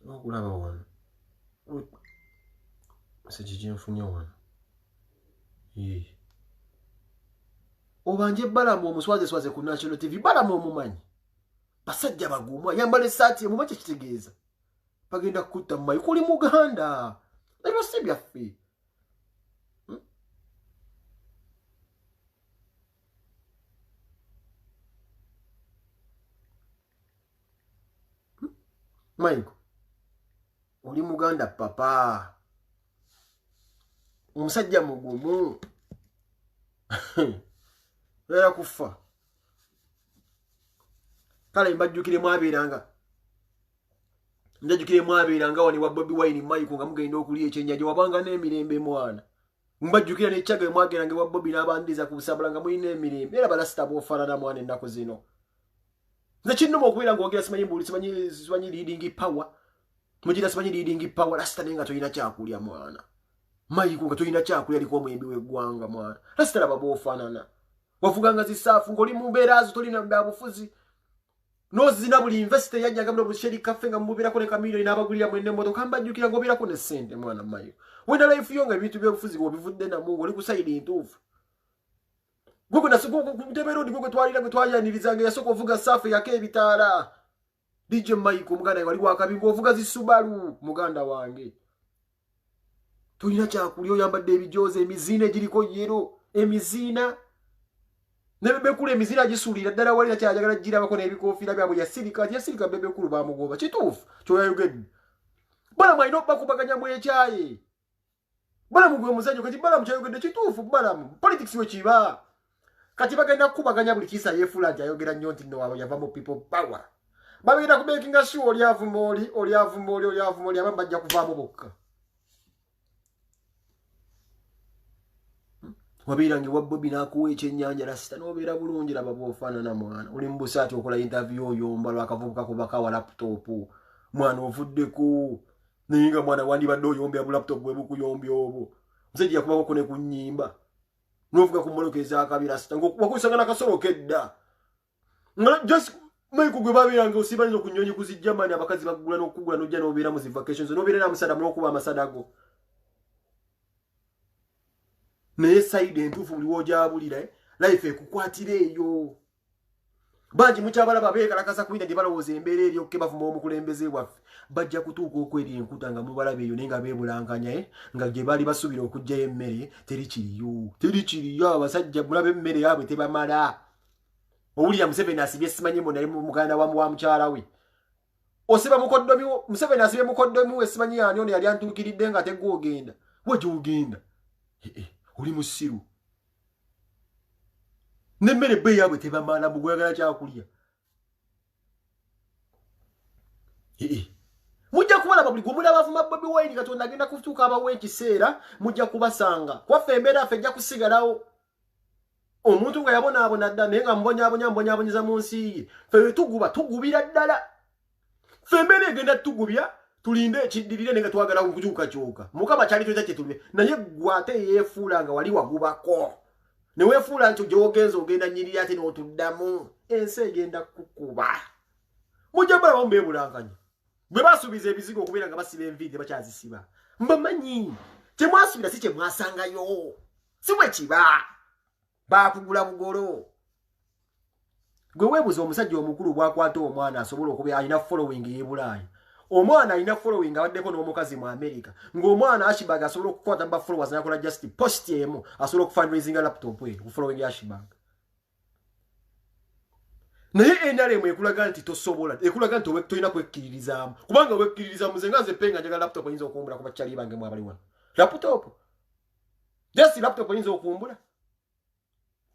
okulaba wano sekijinfunye wano obanje Balamu omuswaze ku National TV Balamu omumanyi basajja bagumu ayambala essaati emumanyi kitegeeza bagenda kutta mmayi kuli Muganda ebyo si byaffe Maiko oli Muganda papa omusajja mugumu era kufa kale mbajjukire mwabeeranga wani wa Bobi Wine Maiko nga mugenda okulya ekyennyanja wabanga n'emirembe mwana mbajjukira n'ekyaga mwageranga wa Bobi n'abandiza ku busabala nga mulina emirembe era balasita bw'ofaanana mwana ennaku zino nze kinnuma okubeera ng'ogera simanyi leading power Mujira simanyi leading power rasta nenga toyina kyakulya mwana. Mayiku nga toyina kyakulya liko omuyimbi w'eggwanga mwana. Rasta laba bw'ofaanana. Wafuganga zisaafu ng'oli mu mbeera zo tolina byabufuzi. Nozina buli investor yajjanga mu busheri cafe nga mubirako ne kamiliyoni n'abagulira mwenne emmotoka mbajjukira ng'obeerako ne ssente mwana mayiku. Wenda life yo nga ebintu by'obufuzi bw'obivudde na Mungu oli ku side entuufu. Gwe nasuko kutebero ndi gwe twalira gwe twayaniriza yasoko ovuga safu yake ebitaala. DJ Mike omuganda wali wakabingo ovuga zisubalu muganda wange. Tulina kyakulya oyambadde ebijoze emizina giriko yero emizina. Nebebe kule emizina gisulira ddala wali nakyajagala gira bako n'ebikofiira byabwe yasirika bebe kulu bamugoba kituufu kyoyayogedde. Bala mwalina okubakubaganya mwekyaye. Bala mugwe muzanyo kati bala mukyayogedde kituufu bala politics we kiba. Kati bagenda kubaganya buli kisa yefula nti ayogera nnyo nti no yava mu people power. Bagenda kubekinga sure oli avumoli abamba bajja kuvaamu bokka. Wabirangi wa Bobby nakuwa ekyennyanja rasta n'obeera bulungi laba bw'ofaanana mwana. Oli mu busaati okola interview oyomba lwakavubuka kubaka wa laptop. Mwana ovuddeko. Naye nga mwana wandibadde oyombya bu laptop bwe bukuyombya obwo. Musajja yakubako ne ku nnyimba. Novuga kumolokeza akabira sita wakusangana kasoro kedda just Mike gwe babiranga osibanyo kunyonyi kuzijja mani abakazi bagula n'okugula n'ojja n'obeera mu vacations n'obeera na musada n'okuba amasadago naye side entuufu buli wojabulira life ekukwatira eyo bangi mukyabala babeekalakasa kwina gye balowooza embeera eri okke bavuma omukulembeze waffe bajja kutuuka okweri enkuta nga mubalaba eyo naye nga beebulankanya nga gye bali basubira okugjayo emmere terikiriyo abasajja mulabe emmere yaabwe tebamala owulira Museveni asibye simanyi mbo nali muganda wa mukyala we osiba mukoddomi Museveni asibye mukoddomi we simanyi ani ono yali antuukiridde nga tegwa ogenda wajja ogenda oli musiru nemmere bbe yaabwe tebamala mugwagala kyakulya mujja kubalaba buli gumulaba avuma Bobi Wine Katonda agenda kutuuka abawe ekiseera mujja kubasanga kwaffe embeera affe ejja kusigalawo omuntu nga yabonaabona dda naye nga mbonyabonyeza mu nsi ye ffe tugubira ddala ffe embeera egenda tugubya tulinde ekiddirire ne nga twagala kukyukakyuka mukama kyali toja kyetulwe naye gwate yeefuula nga wali wagubako ne weefuula nti gy'ogenza ogenda nnyirira ate n'otuddamu ensi egenda kukuba mujja balaba mubeebulankanya bwe basuubiza ebizigo okubeera nga basiba enviiri bakyazisiba mbamanyi kyemwasuubira si kyemwasangayo si bwe kiba baakugula bugolo gwe weebuza omusajja omukulu bwakwata omwana asobola okubeera alina following y'ebulaaya omwana alina following abaddeko n'omukazi mu America ng'omwana Ashibag asobola okukwata mba followers nakola just post emu asobola okufundraisinga laptop we ku following ya Ashibag naye NRM ekulaga nti tosobola ekulaga nti tolina kwekkiririzaamu kubanga wekkiririza muze nga nze penga njagala laptop oyinza okuwumbula ku bakyali bange mu abali wano laptop just laptop oyinza okuwumbula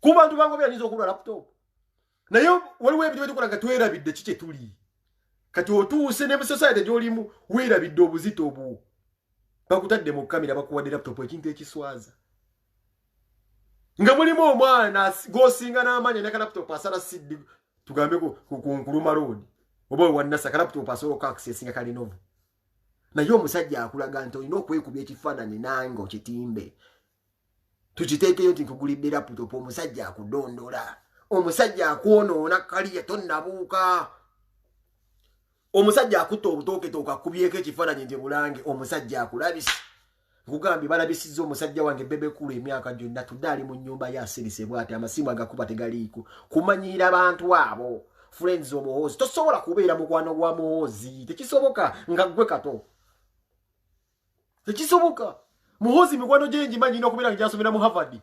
ku bantu bange byayinza okuwumbula laptop naye waliwo ebintu byetukola nga twerabidde kiki tuli kati otuuse ne society gy'olimu weerabidde obuzito obwo bakutadde mu kamera bakuwadde laptop ekintu ekiswaza nga mulimu omwana g'osinga n'amaanyi neka laptop asala siddi tugambe ku Nkuluma Road oba wannasa ka laptop asobola okuaccessinga Kalinovo naye omusajja akulaga nti olina okwekubya ekifaananyi nange okitimbe tukiteekeyo nti nkugulidde laptop omusajja akudondola omusajja akwonoona kaliya tonnabuuka omusajja akutta obutooke akubyeko ekifaananyi nti bulange omusajja akulabisa nkugambye balabisizza omusajja wange bebekulu emyaka gyonna tudde ali mu nnyumba yasirise bw'ati amasimu agakuba tegaliiko kumanyira abantu abo friends omuhoozi tosobola kubeera mukwano gwa muhoozi tekisoboka nga gwe kato tekisoboka muhoozi mikwano gye ngimanyi ina okubeera nga gyasomera mu Harvard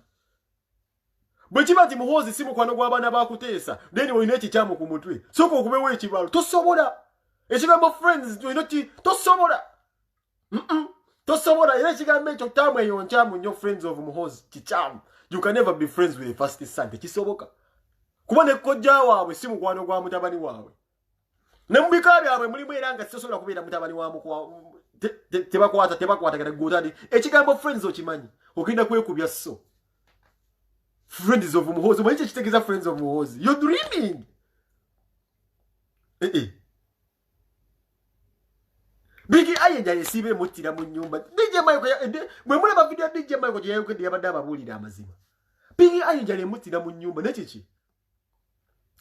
bwe kiba nti muhoozi si mukwano gw'abaana bakuteesa then olina ekikyamu ku mutwe sooka okubewo ekibalo tosobola ekigambo friends tosobola tosobola era ekigambo ekyo tamu eyo nkyamu nnyo friends of muhoozi kikyamu you can never be friends with a first son tekisoboka kuba ne kojja waabwe si mukwano gwa mutabani waabwe ne mu bika byabwe mulimu era nga sisobola kubeera mutabani wamu tebakwatagana gutadi ekigambo friends okimanyi ogenda kwekubya so friends of muhoozi omanyi kyekitegeeza friends of muhoozi you're dreaming Bigi ayenja yesibe mutira mu nyumba DJ Michael mwe mulaba video DJ Michael je yakwede yabadde ababulira amazima Bigi ayenja le mutira mu nyumba nekichi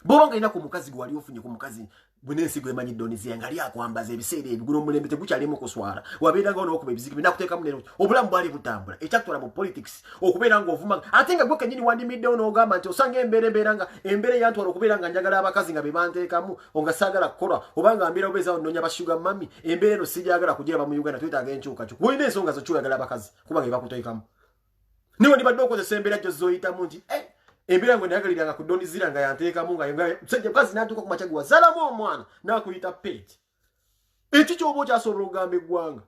Bobanga ina ku mukazi gwali ofunye ku mukazi bunensi gwe manyi Donizia ngali akwambaza ebiseere ebiguno mulembe tebukyalimo kuswara wabeera nga ono okuba ebiziki binakuteeka munene obulamu bwali butambula ekyakutwala mu politics okubeera nga ovuma ate nga gwe kenyini wandimiddewo n'ogamba nti osanga embeera nga embeera yantwala okubeera nga njagala abakazi nga bebanteekamu onga saagala kukola obanga mbeera obeeza nnonya bashuga mami embeera eno sijagala kugiraba mu Uganda twetaaga enkyukakyuka olina ensonga zo ky'oyagala abakazi kubanga ebakuteekamu niwe nibadde okozesa embeera gyo zoyitamu nti Embira ngwe nagalira ku Donizira nga yanteeka munga yanga sejje kazi natuka ku machagwa zalamu omwana na kuyita pet eki kyobo kyasobola okugamba eggwanga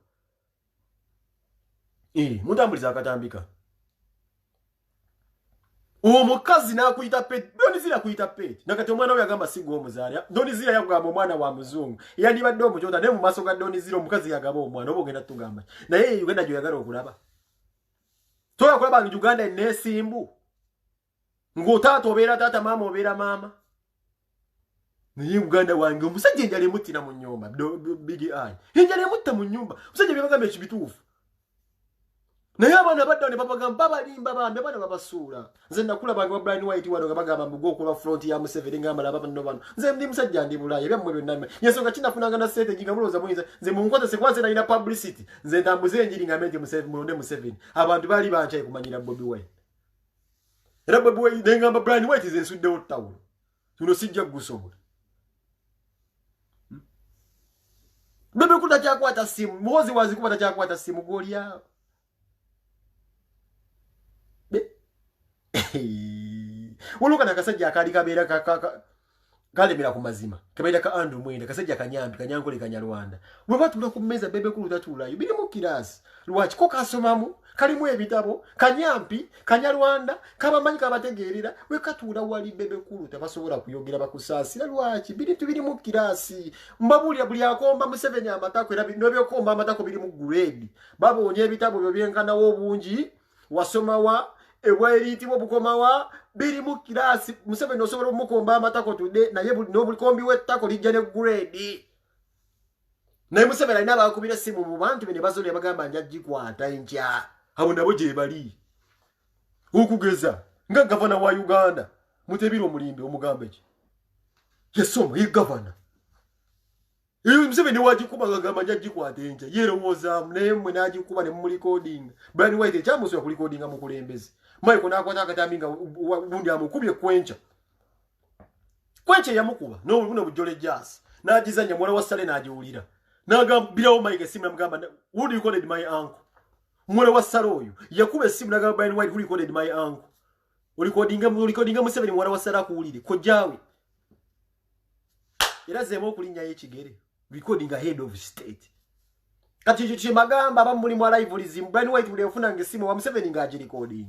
mutambuliza akatambika omukazi nakuyita pet Donizira kuyita pet nakati omwana we yagamba sigo omuzaalya Donizira yagamba omwana wa muzungu yandibadde omukyota ne mu maaso ga Donizira omukazi yagamba omwana obo genda tugamba naye Uganda gyo yagala okulaba toya kulaba ngi Uganda enesimbu ngo tata obera tata mama obera mama ni Uganda wange omusajja njale mutina mu nyumba Bigi Eye njale mutta mu nyumba omusajja byebagambe ekibituufu naye abaana badda ne babagamba balimba bambe bana babasuula nze nakula bange ba Brian White wano bagamba mugo okuba front ya Museveni ngamba laba bano bano nze ndi musajja ndi bulaye byamwe byonna yensonga kinafunanga na sente jinga muloza muyinza nze munkoze sekwaze na ina publicity nze ntambuze enjiri ngamenje Museveni mulonde Museveni abantu bali banchaye kumanyira Bobi Wine era Bobi Wine ngamba Brian White nze nsuddewo tawulo tuno sijja gusobola bebe kuta kyakwata simu muwozi wazi kubata kyakwata simu golya Wuluka na kasajja akali kabeera kalemera ku mazima kabeera ka Andrew Mwenda kasajja kanyambi kanyankole kanyalwanda bwe batula ku meza bebe kulu tatulayo biri mu kirasi lwaki ko kasomamu kalimu ebitabo kanyampi kanyalwanda kabamanyi kabategeerera we katula wali bebe kulu tabasobola kuyogera bakusaasira lwaki biri mu kirasi mbabulya buli akomba Museveni amatako era bino komba amatako biri mu grade babonye ebitabo byo byenkanawo obungi wasoma wa ewairiti bukoma wa biri mu kirasi Museveni osobola mukomba amatako tude naye no bukombi wettako lijja ne grade naye Museveni alina bakubira simu mu bantu bene bazole bagamba njagikwata enkya abo nabo gye bali okugeza nga gavana wa Uganda Mutebiro Mulimbe omugamba eki yesoma ye gavana Museveni wagikuba gagamba njagikwata enkya yerowooza naye mwe nagikuba ne mu recording Brian White kyamusobola ku recording mu kulembezi Michael nakwata akatambi nga bundi amukubye kwencha yamukuba no bujole jazz najizanya mwana wa Sale najiwulira nagambirawo Mike simu namugamba who recorded my uncle mwana wa Sale oyo yakuba simu nagamba Brian White who recorded my uncle recordinga Museveni mwana wa Sale akuwulire kojawe era zemo okulinya yekigere recording head of state kati chichi magamba bamuli mwa live lizimu Brian White buli ofuna ngesimu wa Museveni ngaji recording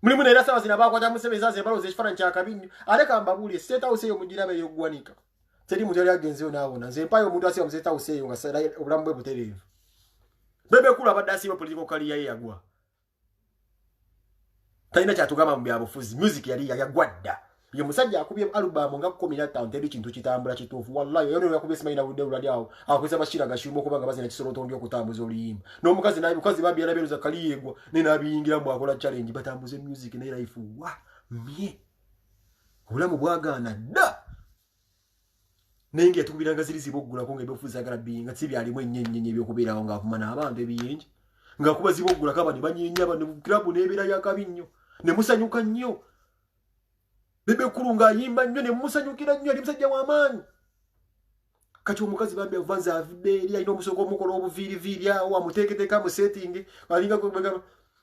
Mulimu nera sawa zina bakwata Museveni zaze baloze ekifaananyi kya kabinyo aleka mbabuli state house eyo mugirabe yogwanika teri mutali agenzeyo naabona nze mpayo omuntu asiba mu state house eyo nga sala obulamu bwe butereevu bebe kula abadde asiba political career ye yagwa talina kyatugamba mu byabufuzi music yali yagwadda ye musajja akubye album nga 15 teri kintu kitambula kituufu wallahi yono yakubye simaina budde ulali awo akwesa bashira gashimo kubanga bazina kisoro tondi okutambuza oluyimba n'omukazi naye mukazi babyera beruza kaliyegwa nina abiyingira mu akola challenge batambuze music ne life wa mie obulamu bwagaana dda nenge yatubiranga zirizibo okugula konga ebyofuza agala binga sibi alimu ennyenyenye ebyokubeerawo ng'akumana abantu ebiyingi ng'akuba zibo okugula kabani banyeenya bano club n'ebeera yakabinyo ne musanyuka nnyo bebe kurunga yimba nnyo ne musanyukira nnyo ali musajja w'amaanyi kati omukazi bambi avanza aviberi alina omusonga omukola obuviiriviiri awo amuteeketeeka mu setting alinga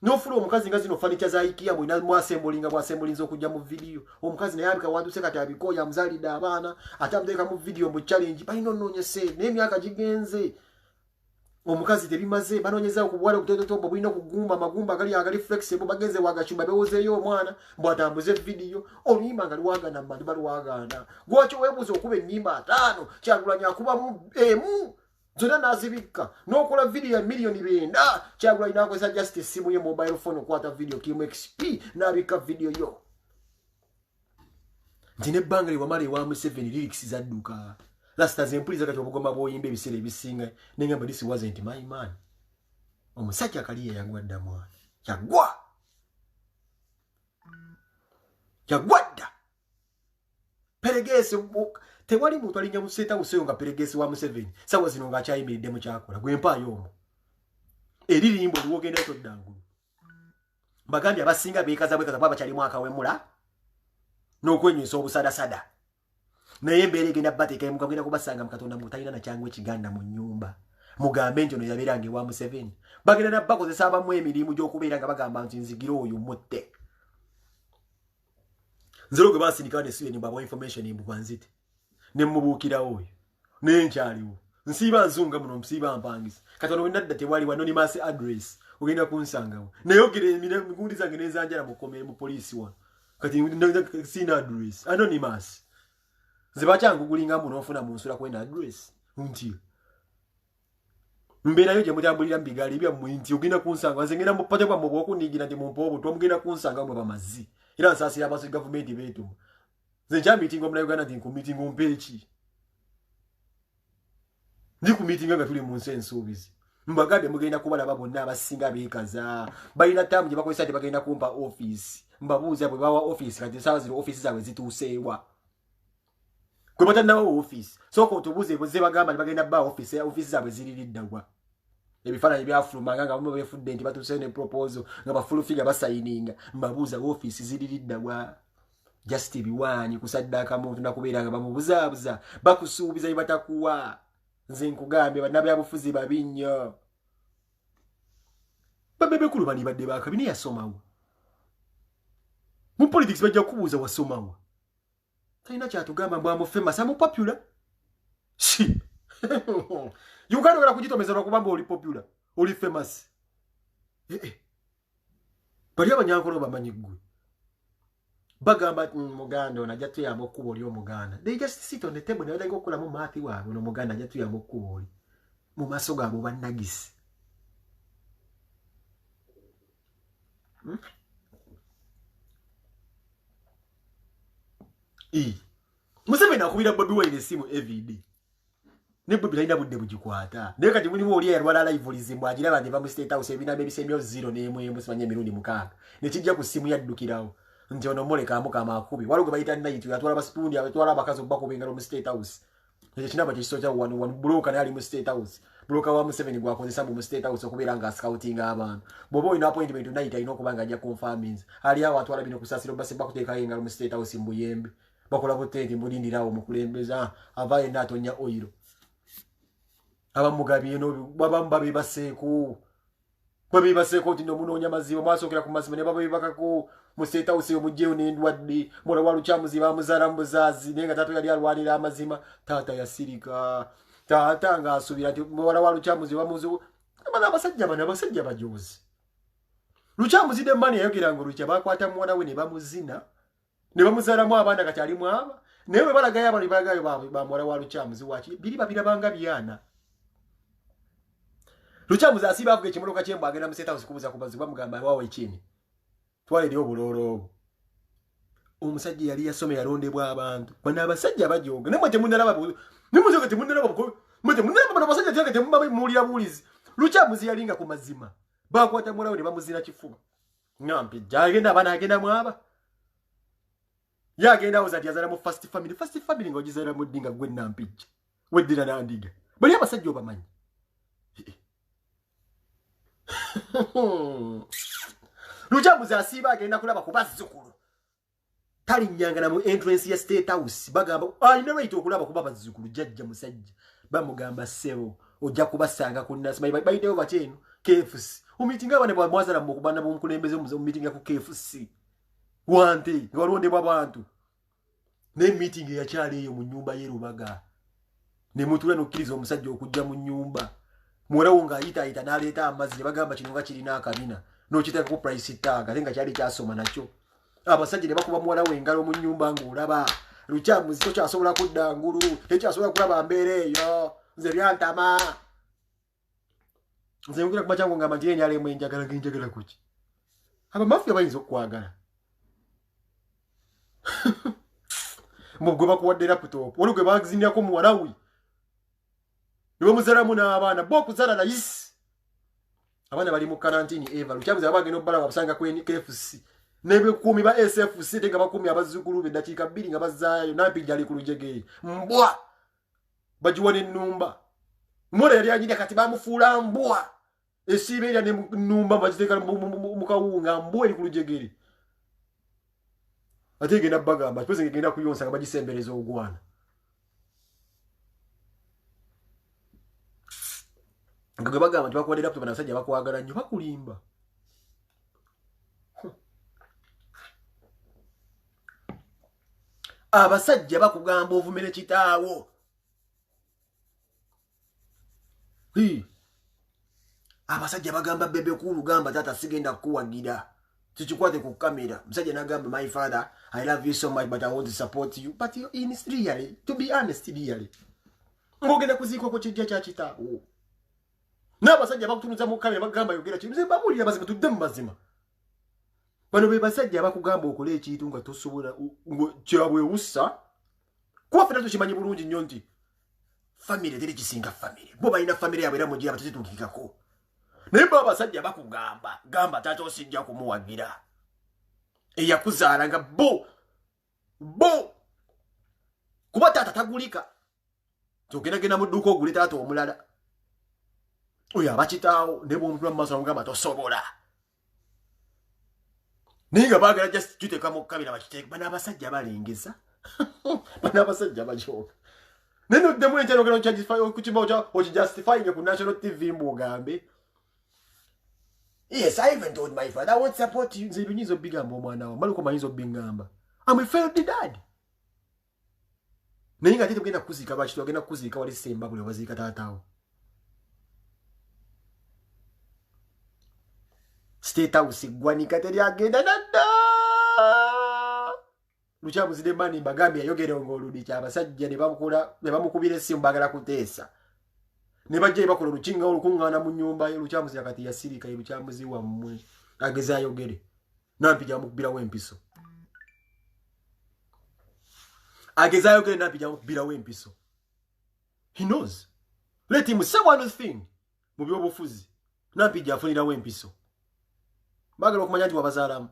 n'ofula omukazi nga zino fanicha za IKEA mwina mwasembolinza okujja mu video omukazi naye abika waduse kati abikoya amuzaalidde abaana ate amuteeka mu video mu challenge balina onoonyese naye emyaka gigenze omukazi tebimaze banoonyeza okubuwala okutototombo bulina okugumba amagumba agali flexible bagenze wagachumba bewozeeyo omwana mbwatambuze video oluyimba nga luwagana mu bantu baluwagana gwakyo weebuuza okuba ennyimba 5 Kyagulanyi akubamu emu zonna nazibikka n'okola video ya million 9 Kyagulanyi nakozesa just essimu ye mobile phone okwata video Kim XP n'abikka video yo nti nebbanga lye wamala ewa Museveni lyrics zadduka Rasta zempuliza kati obugoma bwoyimba ebisere ebisinga nengamba this wasn't my man. Omusajja akaliye yagwadda mwana. Yagwadda. Peregese tewali muntu alinnya mu State House nga Peregese wa Museveni. Sawa zino nga kyayimiridde mu kyakola. Gwempa yomo. Eririmbo luwogenda toddangu. Bagambye abasinga beekaza baba kyali mwaka wemula. N'okwenyusa obusada. Naye embeera egenda bateeka mukagenda kubasanga mukatonda mutalina na kyangu ekiganda mu nnyumba. Mugambe nti ono yabeeranga ewa Museveni. Bagenda nabakozesa abamu emirimu gy'okubeera nga bagamba nti nzigire oyo mutte. Nzero gwe basindika ne siwe ni babo information imbuvanzite. Ne mubuukira oyo. Ne nkyaliwo. Nsiiba nzunga muno msiiba mpangisa. Katono ndadda tewali wa anonymous address. Ogenda kunsangawo. Nayogere emigundi zange nezanjala mu police wa. Kati sina address. Anonymous. Zibacha ngugulinga muno ofuna mu nsula kwenda address. Nti. Mbera yo gye mutambulira mbigali bya mwinti ogenda kunsanga nzengera mu pate kwa mu bwoku nigira ndi mu mpobo twamugenda kunsanga mu bamazi. Era nsasira abasu government betu. Zenja meeting omula Uganda ndi ku meeting ompechi. Ndi ku meeting nga tuli mu nsenso obizi. Mbagade mugenda kubala babonna abasinga beekaza. Bayina tamu gye bakozesa ati bagenda kumpa office. Mbabuuza bwe bawa office kati sawa zino office zaabwe zituuseewa. Kwe batanawo office. Soko otubuze bwe bagamba bagenda ba office zaabwe ziririddawa. Ebifaananyi byafuluma nga bamwe befudde nti batuuse ne proposal nga bafulu figure basayininga. Mbabuuza office ziririddawa. Just biwanyi kusaddaka muntu nakubeera nga bamubuzaabuza. Bakusuubiza bye batakuwa. Nze nkugambye bannabyabufuzi babi nnyo. Babebekulu bani badde bakabine yasomawo. Mu politics bajja kubuuza wasomawo. Talina kyatugamba mbwamu famous amu popular. Si. Uganda wala kujitomeza lwakubamba oli popular. Oli famous. Bali abanyankolo bamanyi ggwe. Bagamba Muganda onajja tuyamba okkuba oli Omuganda. They just sit on the table ne badagala okukolamu maafi waabwe ono Muganda ajja tuyamba okkuba oli. Mu maaso gaabwe bannagisi. Museveni akubira Bobi Wine esimu everyday. Ne Bobi talina budde bugikwata. Naye kati mulimu oli yalwala live agiraba ne bamu State House ebinambe ebisembyo 0 n'emu simanye emirundi mukaaga. Ne kijja ku simu yaddukirawo. Nti ono moleka amukama akubi. Waliwo gwe bayita night yatwala basipundi abatwala abakazi bakubengalo mu State House. Ekyo kinaba kisoja wanu broker ali mu State House. Broker wa Museveni gwakozesa mu State House okubeera nga scouting abantu. Bobo ina appointment night ayina okubanga ajja confirmings. Ali awo atwala bino kusasiro base bakuteeka engalo mu State House mbuyembe. Bakola botenti mbulindirawo mukulembeza avaye natonya oiro. Abamugabi eno babambabe baseeko. Babi baseeko nti nomunoonya mazibu mwasokera ku mazibu ne babi bakako mu State House omujjeo n'endwadde mwana wa Lukyamuzi bamuzaala mbuzazi nenga tato yali alwanira amazima taata yasirika taata nga asubira nti mwana wa Lukyamuzi bamuzo abasajja bajozi Lukyamuzi de mani yayogera ngo Lukya bakwata mwana we ne bamuzina ne bamuzaalamu abaana kati ali mwaba naye bwe balagayo abali balagayo ba mwana wa Lukyamuzi waki biri babirabanga byana Lukyamuzi asiba avuga ekimotoka kyemba agenda mu State House kubuza kubazibwa mugamba wawe chini twale dio bulolo omusajja yali yasome yalondebwa abantu bana abasajja bajoga nemwe temunalaba nimuzoga temunalaba ko mwe munalaba bana abasajja tyange temumba mulira bulizi Lukyamuzi yalinga ku mazima bakwata mulawe ne bamuzina kifuba ngampi jagenda abana agenda mwaba yagenda ozati yazala mu first family ngojizala mu dinga gwe nampija weddira nandiga bali abasajja obamanyi Lukyamuzi asiba agenda kulaba kubazzukulu tali nyangana mu entrance ya State House bagamba alina right okulaba kuba bazzukulu jajja musajja bamugamba sebo ojja kubasanga ku nasi bayitewo bateno KFC omitinga abane bwa mwazala mu kubana bo mukulembeze mu meeting ya ku KFC wante ngolondebwa abantu ne meeting ya kyali eyo mu nyumba ye Rubaga ne mutula nokkiriza omusajja okujja mu nyumba mwerawo nga ayita n'aleeta amazzi ne bagamba kino nga kirina akabina n'okiteeka ku price tag ate nga kyali kyasoma nakyo abasajja ne bakuba muwala we engalo mu nnyumba ng'olaba Lukyamuzi tokyasobola kudda ngulu tekyasobola kulaba mbeera eyo nze byantama nze ngira kuba kyangu ngamba nti yenyala emu enjagala kuki abamafiya bayinza okukwagala mugwe bakuwadde laptop oli gwe bazinirako muwala we niwe muzalamu n'abaana bo kuzala na isi abaana bali mu karantini eva Lukyamuzi abagenda obbala babasanga ku KFC n'ebikumi ba SFC tenga bakumi abazzukulu be dakiika 2 nga bazzaayo Nampijja ali ku lujegere mbwa bajiwa n'ennumba Mora yali anyira kati bamufuula mbwa esibe erya n'ennumba bagiteeka mu kawunga mbwa eri ku lujegere ate egenda bagamba pese ngenda kuyonsa nga bagisembereza ogwana nga bagamba nti bakuwadde laptop n'abasajja bakwagala nnyo bakulimba abasajja bakugamba ovumere kitaawo abasajja bagamba bebe kulu gamba tata sigenda kuwagira tikikwate ku kamera musajja nagamba my father I love you so much but I want to support you but you in really to be honest really ngogenda kuziko ko kijja kya kitaawo n'abasajja bakutunuza mu kamera bagamba yogera ki mzee babulira bazima tudde mu mazima bano be basajja bakugamba okole ekintu nga tosobola kyabwe ussa kuba fena tukimanyi bulungi nnyo nti family teri kisinga family bo balina family yabwe era mu gira batuzituukikako naye bo abasajja bakugamba gamba taata osijja kumuwagira eyakuzaala nga bo kuba taata tagulika togendagenda mu dduuka ogule taata omulala oyo abakitaawo ne bw'omutula mu maaso amugamba tosobola naye nga baagala just kiteeka mu kamera bakiteeka bano abasajja balengeza bano abasajja bakyoka naye noddemu enkyalo okijustifyinge ku national TV mbugambe yes I even told my father I won't support you nze ebinyizo bigamba omwana wa maluko mayinzo bingamba I'm a failed dad naye nga ate tugenda kuziika lwaki twagenda kuziika wali semba buli baziika taataawo State House gwanika teri agenda nadda Lukyamuzi ne mani bagambi ayogere ng'oludi kyabasajja ne bamukubira essimu bagala kuteesa ne bajja bakola olukinga olukuŋŋaana mu nnyumba ye Lukyamuzi yakati yasirika ye Lukyamuzi wammwe ageze ayogere Nampijja amukubirawo empiso ageze ayogere Nampijja amukubirawo empiso he knows let him say one thing mu byobufuzi Nampijja afunirawo empiso bagala okumanya nti wabazaalamu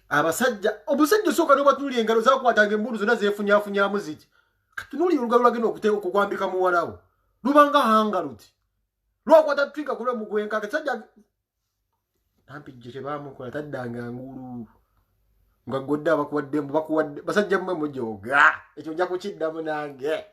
abasajja obusajja soka no batuli engalo zakwatanga embulu zonna zefunyafunyamu ziti katunuli olugalo lagenda okuteeka okukwambika muwalawo lubanga hanga luti lwakwata trigger kulwa mugwenka kasajja Nampijja kye bamukola taddanga ngulu nga godda bakuwadde basajja mmwe mujoga ekyo nja kukiddamu nange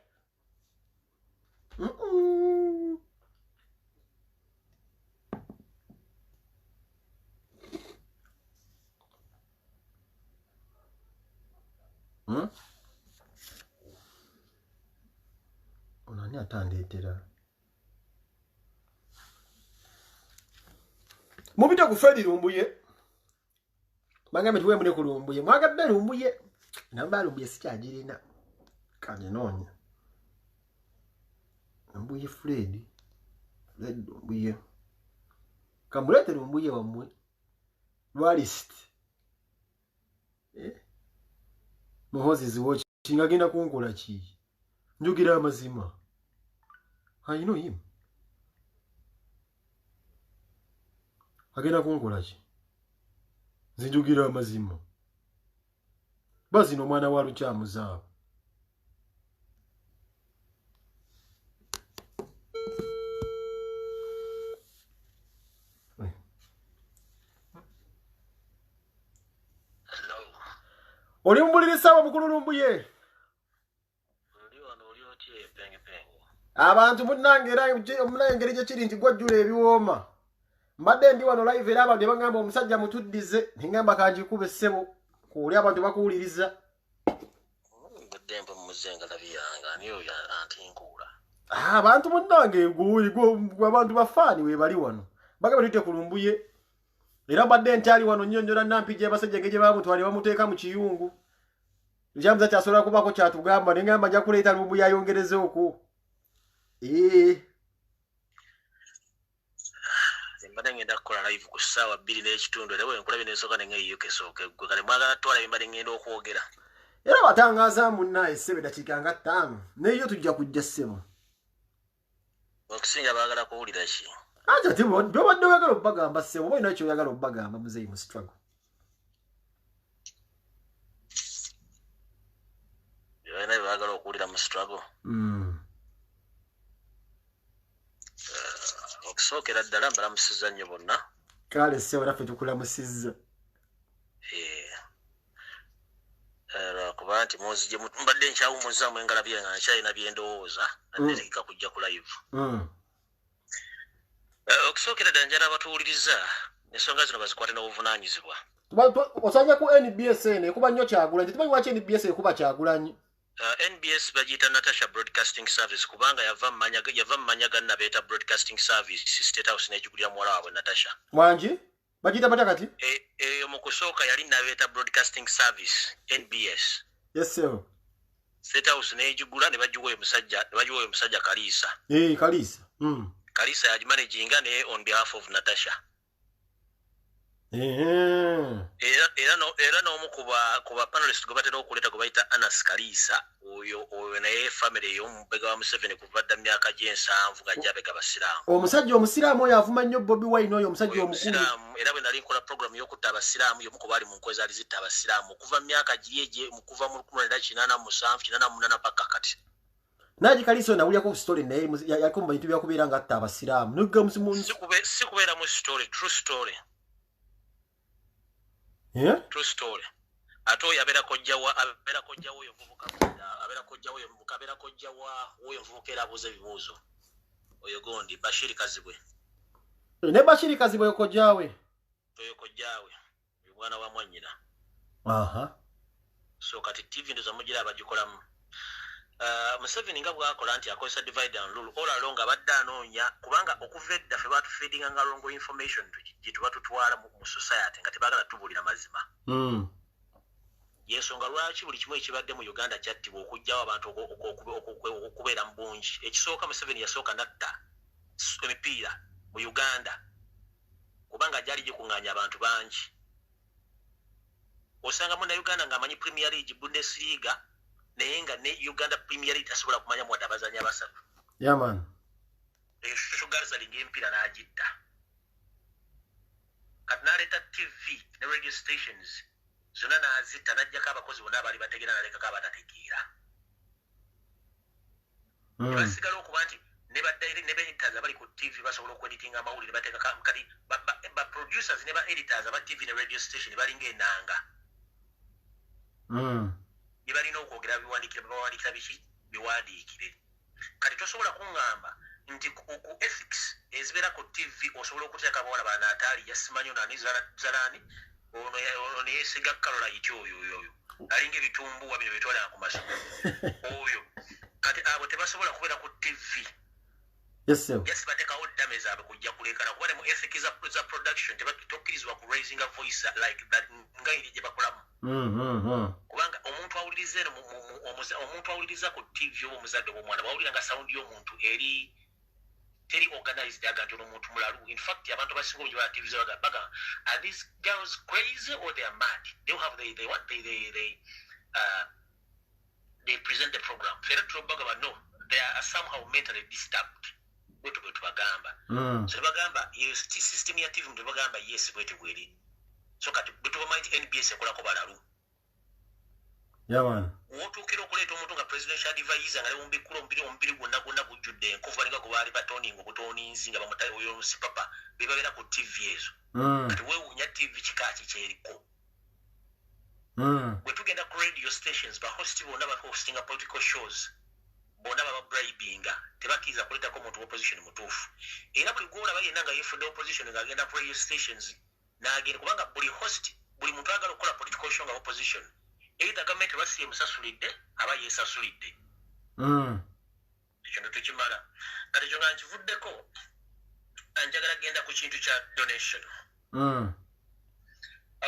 onani atandeetera mubita ku Fred Lumbuye bangambe tuwe mune ku Lumbuye mwagadde Lumbuye namba Lumbuye sikyagirina kanje noonya Lumbuye Fred Lumbuye kamulete Lumbuye wamwe lwalist muhozi ziwo kingagenda kunkola ki njugira amazima I know him agenda kunkola ki zinjugira amazima basi no mwana wa Lukyamuzi abo oli mbulire sawa mukulu Lumbuye abantu munangera gye kiri nti gwajjula ebiwooma mbadde ndi wano live era abantu bagamba omusajja mutuddize ngamba kanjikuba essebo kuuli abantu bakuwuliriza abantu munnange abantu bafaani we bali wano bagamba tuyite ku Lumbuye era mbadde nti ali wano nnyonnyola Nampijja abasajja gye bamutwali bamuteeka mu kiyungu James kyasobola kubako kyatugamba nengamba nja kuleeta lumu yayongereze okwo. Mbadde ngenda kukola live ku ssaawa 2 n'ekitundu era bwe nkulabye n'ensooka ne ngeyiyoka esooka gwe kale mwagala twala bye mbadde ngenda okwogera. Era watangaaza munnaye ssebe dakiika nga 5 neyo tujja kujja ssemu. Okusinga baagala kuwulira ki? Ate byobadde oyagala obbagamba ssemu oba olina kyoyagala obbagamba muzeeyi mu struggle. Byolina bye baagala okuwulira mu struggle. Okusookera ddala mbalamusizza nnyo bonna. Kale ssebo naffe tukulamusizza. Kuba nti munzije mbadde nkyawumuzzaamu engalabye nga nkyalina bye ndowooza naddekika kujja ku live. Okusookera ddala njala abatuwuliriza ensonga zino bazikwate n'obuvunaanyizibwa. Osanja ku NBS ekuba nnyo Kyagulanyi tetumanyi lwaki NBS ekuba Kyagulanyi. NBS bagiyita Natasha Broadcasting Service kubanga yava mu manya ga Nabeeta Broadcasting Service State House n'ejjugulira muwala waabwe Natasha. Wangi bagiyita batya kati? Eyo mu kusooka yali Nabeeta Broadcasting Service NBS. Yes sir. State House n'ejjugula ne bagiwa oyo musajja Kaliisa. Kaliisa. Kaliisa yagimanaginga ne on behalf of Natasha. Era n'omu ku ba panelist gwe batera okuleeta gwe bayita Anas Kaliisa oyo naye family ey'omubega wa Museveni kuva dda myaka gy'ensanvu gajja abega abasiraamu. Omusajja omusiraamu oyo avuma nnyo Bobi Wine oyo omusajja omukulu. Era bwe nali nkola program y'okutta abasiraamu y'omu ku baali mu nkozi ali zitta abasiraamu okuva mu myaka giri kuva mu 1987 paka kati. Naji Kaliisa nawulyako ku story naye yaliko mu bintu byakubeera nga atta abasiraamu. Si kubeera mu story, true story. True story. Ate oyo abeera kojja oyo muvubuka abeera kojja oyo muvubuka era abuuza ebibuuzo. Oyo gondi Bashiri Kazibwe. Ne Bashiri Kazibwe kojjaawe. Oyo kojjaawe. Oyo mwana wa mwannyina. So kati TV ndo zamugira abagikolamu. Museveni nga bw'akola nti akozesa divide and rule all along abadde anoonya kubanga okuva edda ffe batufeedinga nga wrong information gye tuba tutwala mu society nga tebaagala tubuulira mazima. Yensonga lwaki buli kimu ekibadde mu Uganda kyattibwa okuggyawo abantu okubeera mu bungi. Ekisooka Museveni yasooka natta emipiira mu Uganda kubanga gyali gikuŋŋaanya abantu bangi. Osanga Munnayuganda ng'amanyi Premier League, Bundesliga naye nga ne Uganda Premier League tasobola kumanya wadde abazanyi abasatu. Yeah man. Social gathering emipiira n'agitta. Kati n'aleeta TV ne radio stations zonna n'azitta n'aggyako abakozi bonna abaali bategeera n'alekako abatategeera. Ne basigala okuba nti ne ba-editors abali ku TV basobola okweditinga amawulire bateekako kati ba-producers ne ba-editors aba TV ne radio station balinga ennanga. Balina okwogera bawandikira biki biwandiikire. Kati tosobola kuŋŋamba nti ku ethics ezibeera ku TV osobola okuteeka abawala ba Nataali yasimanyo nani Zalani ono yeesiga Caroline oyo alinga ebitumbuwa bino bitwala ku masoko oyo kati abo tebasobola kubeera ku TV. Yes sir. Yes bateekawo ddame zaabwe kujja kulekana kuba ne mu ethics za production tokkirizibwa ku raising a voice like that nga eri gye bakolamu. Kubanga omuntu awuliriza ku TV oba omuzadde w'omwana bawulira nga sound y'omuntu eri teri organized aga nti omuntu mulalu. In fact abantu basinga obungi bala TV baga are these girls crazy or they are mad? They have they present the program. Fera tubaga no they are somehow mentally disturbed. Bwetu bagamba. So bagamba yes system ya TV mtu bagamba yes bwetu bweri. So kati bwetu bamanyi NBS ekolako balalu. Yeah man. Wotuukira okuleeta omuntu nga presidential advisor nga lewombikula omubiri gwonna gujjudde enkofu balinga gwe baali batoninga obutooninzi nga bamutayi oyo omusipapa be babeera ku TV ezo. Kati weewuunya TV kika ki kyeriko. Bwe tugenda ku radio stations bahosti bonna bahostinga political shows bonna baba bribinga tebakkiriza kuleetako omuntu opposition mutuufu. Era buli gwolaba yenna nga yeefudde opposition ng'agenda ku radio stations n'agenda kubanga buli host buli muntu agala okukola political show nga opposition. Either government basi emusasulidde aba yeesasulidde. Ekyo tukimala. Kati ekyo nga nkivuddeko njagala genda ku kintu kya donation.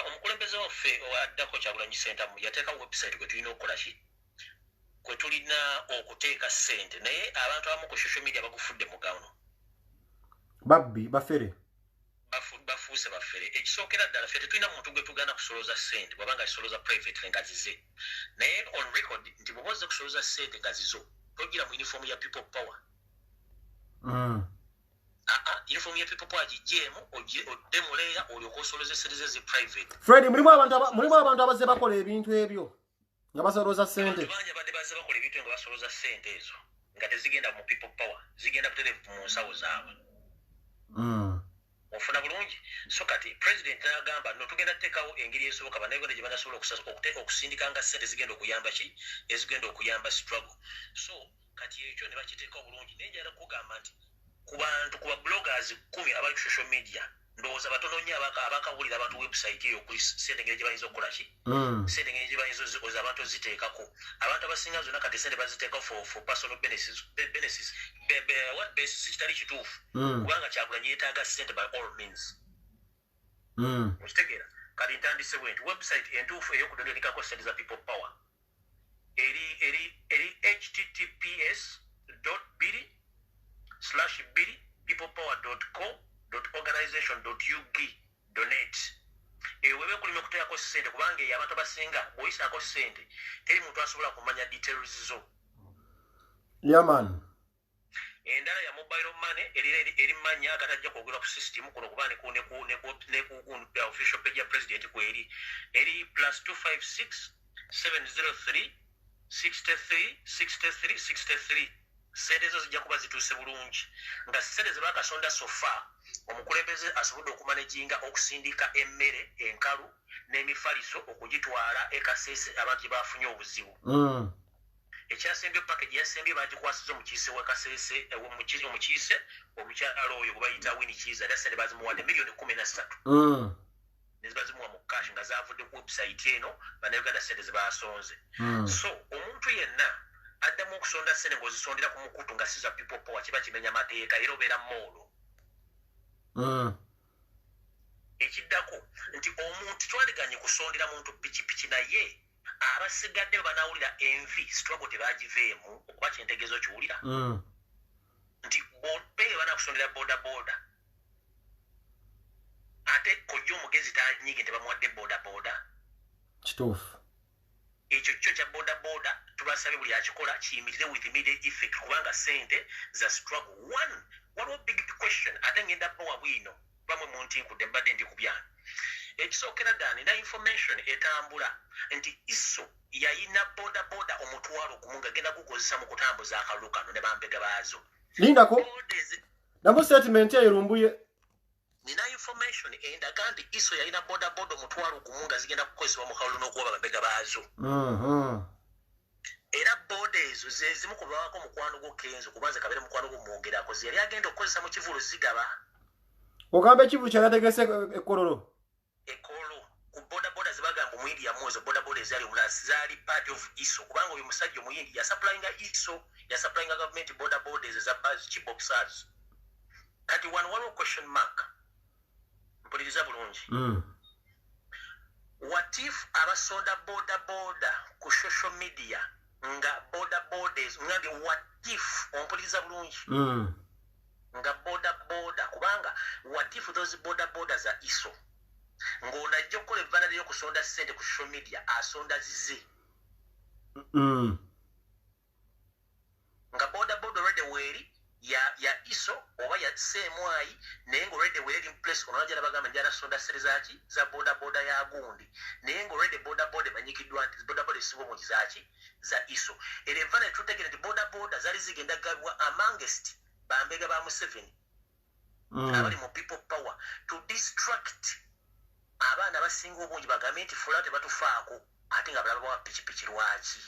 omukulembeze waffe owaddako Kyagulanyi Ssentamu yateeka website kwe tulina okukola ki kwe tulina okuteeka ssente naye abantu abamu ku social media bagufudde mugawuno babbi bafere bafuuse baffere ekisookera ddala ffe tetulina muntu gwe tugana kusoloza ssente bw'abanga agisoloza private nga zize naye on record nti bw'oba ozze kusoloza ssente nga zizo togira mu uniform ya people power uniform ya people power gijjeemu oddemuleera olyoka osoloza ssente ze private Fred mulimu abantu abazze bakola ebintu ebyo nga basoloza ssente bangi abadde bazze bakola ebintu nga basoloza ssente ezo nga tezigenda mu people power zigenda butereevu mu nsawo zaabwe ofuna bulungi so kati president n'agamba no tugenda tuteekawo engeri esoboka bannayuganda gye banasobola okusindikanga ssente zigenda okuyamba ki ezigenda okuyamba struggle so kati ekyo ne bakiteekawo bulungi naye njala kugamba nti ku bantu ku bloggers 10 abali ku social media ndowooza batono nnyo abakawulira abantu website eyo kuli ssente ngeri gye bayinza okukola ki ssente ngeri gye bayinza oza abantu oziteekako abantu abasinga zonna kati ssente baziteeka for personal benefits what basis kitali kituufu kubanga Kyagulanyi yeetaaga ssente by all means okitegeera kati ntandise bwe nti website entuufu ey'okudonderekako ssente za people power eri https://peoplepower.co.organization.ug donate webe kulime kuteekako ssente kubanga eyo abantu abasinga bw'oyisaako ssente teri muntu asobola kumanya details zo yaman endala ya mobile money eri manya agatajja kwogera ku system kuno kuba ne official page ya president kweri eri +256 703 63 63 63 ssente ezo zijja kuba zituuse bulungi nga ssente ze bakasonda sofa omukulembeze asobodde okumanaginga okusindika emmere enkalu n'emifaliso okugitwala ekasese abantu gye bafunye obuzibu ekyasembye package yasembye bagikwasiza omukiise w'ekasese omukiise omukyala oyo gwe bayita Winnie Kiza era ssente bazimuwadde $13,000,000 nezibazimuwa mu cash nga zavudde ku website eno bannayuganda ssente ze basonze so omuntu yenna addamu okusonda ssente ng'ozisondera ku mukutu nga siza people power kiba kimenya mateeka era obeera moolo ekiddako nti omuntu twaliganye kusondera muntu pikipiki naye abasigadde banawulira envi struggle tebagiveemu okuba kyentegezo kiwulira nti beye banakusondera bodaboda ate kojja omugezi tanyige tebamuwadde bodaboda kituufu ekyo kyo kya bodaboda tubasabye buli akikola kiyimirire with immediate effect kubanga ssente za struggle waliwo big question ate ngenda bawa bwino bamwe muntinkudde mbadde ndi ku byano ekisookera ddala nina information etambula nti iso yayina bodaboda omutwalo gumu nga genda gukozesa mu kutambuza akalulu kano ne bambega baazo lindako nabo statement erumbuye nina information endaga nti iso yayina bodaboda omutwalo gumu nga zigenda kukozesebwa mu kalulu n'okuba bambega baazo era boda ezo ze zimu ku bawako mukwano gwo Kenzo kubanze kabere mukwano gwo mwongerako ze yali agenda okukozesa mu kivulu zigaba ogamba ekivulu kyalategese ekkololo ku bodaboda zibagamba mu India mwozo bodaboda ezali omulasi zaali part of ISO kubanga oyo musajja mu India supplyinga ISO supplyinga government bodaboda ezo za bus chiboxers kati waliwo question mark mpuliriza bulungi what if abasoda bodaboda ku social media nga bodabodas ngambe what if ompuliriza bulungi nga bodaboda kubanga what if those bodabodas are ISO ng'onajja okukola evvana ly'okusonda ssente ku social media asonda zize nga bodaboda already weeri ya ISO oba ya CMI naye ng'already weeri place onajja nabagamba njala sonda ssente zaki za bodaboda ya gundi naye ng'already bodaboda emanyikiddwa nti bodaboda esibwa omugi zaki za ISO era evvana tutegere nti bodaboda zaali zigenda gabwa amongst bambega ba Museveni abali mu people power to distract abaana basinga obungi bagambe nti fula tebatufaako ate nga balaba bawa pikipiki lwaki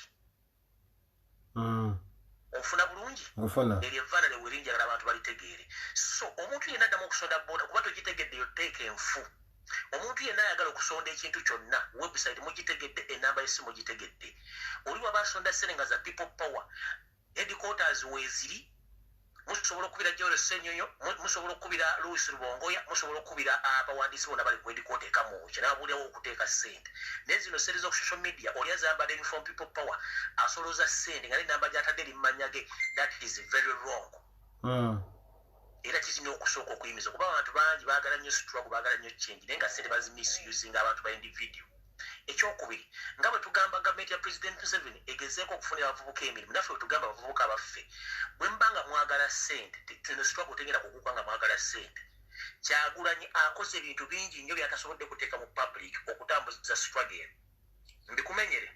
ofuna bulungi eryo evvaana leweri njagala abantu balitegeere so omuntu yenna addamu okusonda boda kuba togitegedde yoteeka enfu omuntu yenna ayagala okusonda ekintu kyonna website mugitegedde enamba y'essimu mugitegedde oli waba asonda ssente nga za people power headquarters weeziri musobola okubira Joel Ssenyonyo musobola okubira Louis Rubongoya musobola okubira abawandiisi bonna bali ku edikoteeka mu kye nabuliawo okuteeka ssente naye zino seri z'oku social media oli azambala inform people power asolooza ssente nga n'enamba gy'atadde limanya ge that is very wrong era kirina okusooka okuyimiza kuba abantu bangi baagala nnyo struggle baagala nnyo change naye nga ssente bazimisusinga abantu ba individual ekyokubiri nga bwe tugamba gavumenti ya President Museveni egezeeko okufunira abavubuka emirimu naffe bwe tugamba abavubuka abaffe bwe mba nga mwagala ssente tino struggle tegenda kukuuka nga mwagala ssente Kyagulanyi akoze ebintu bingi nnyo byatasobodde kuteeka mu public okutambuza struggle mbikumenyere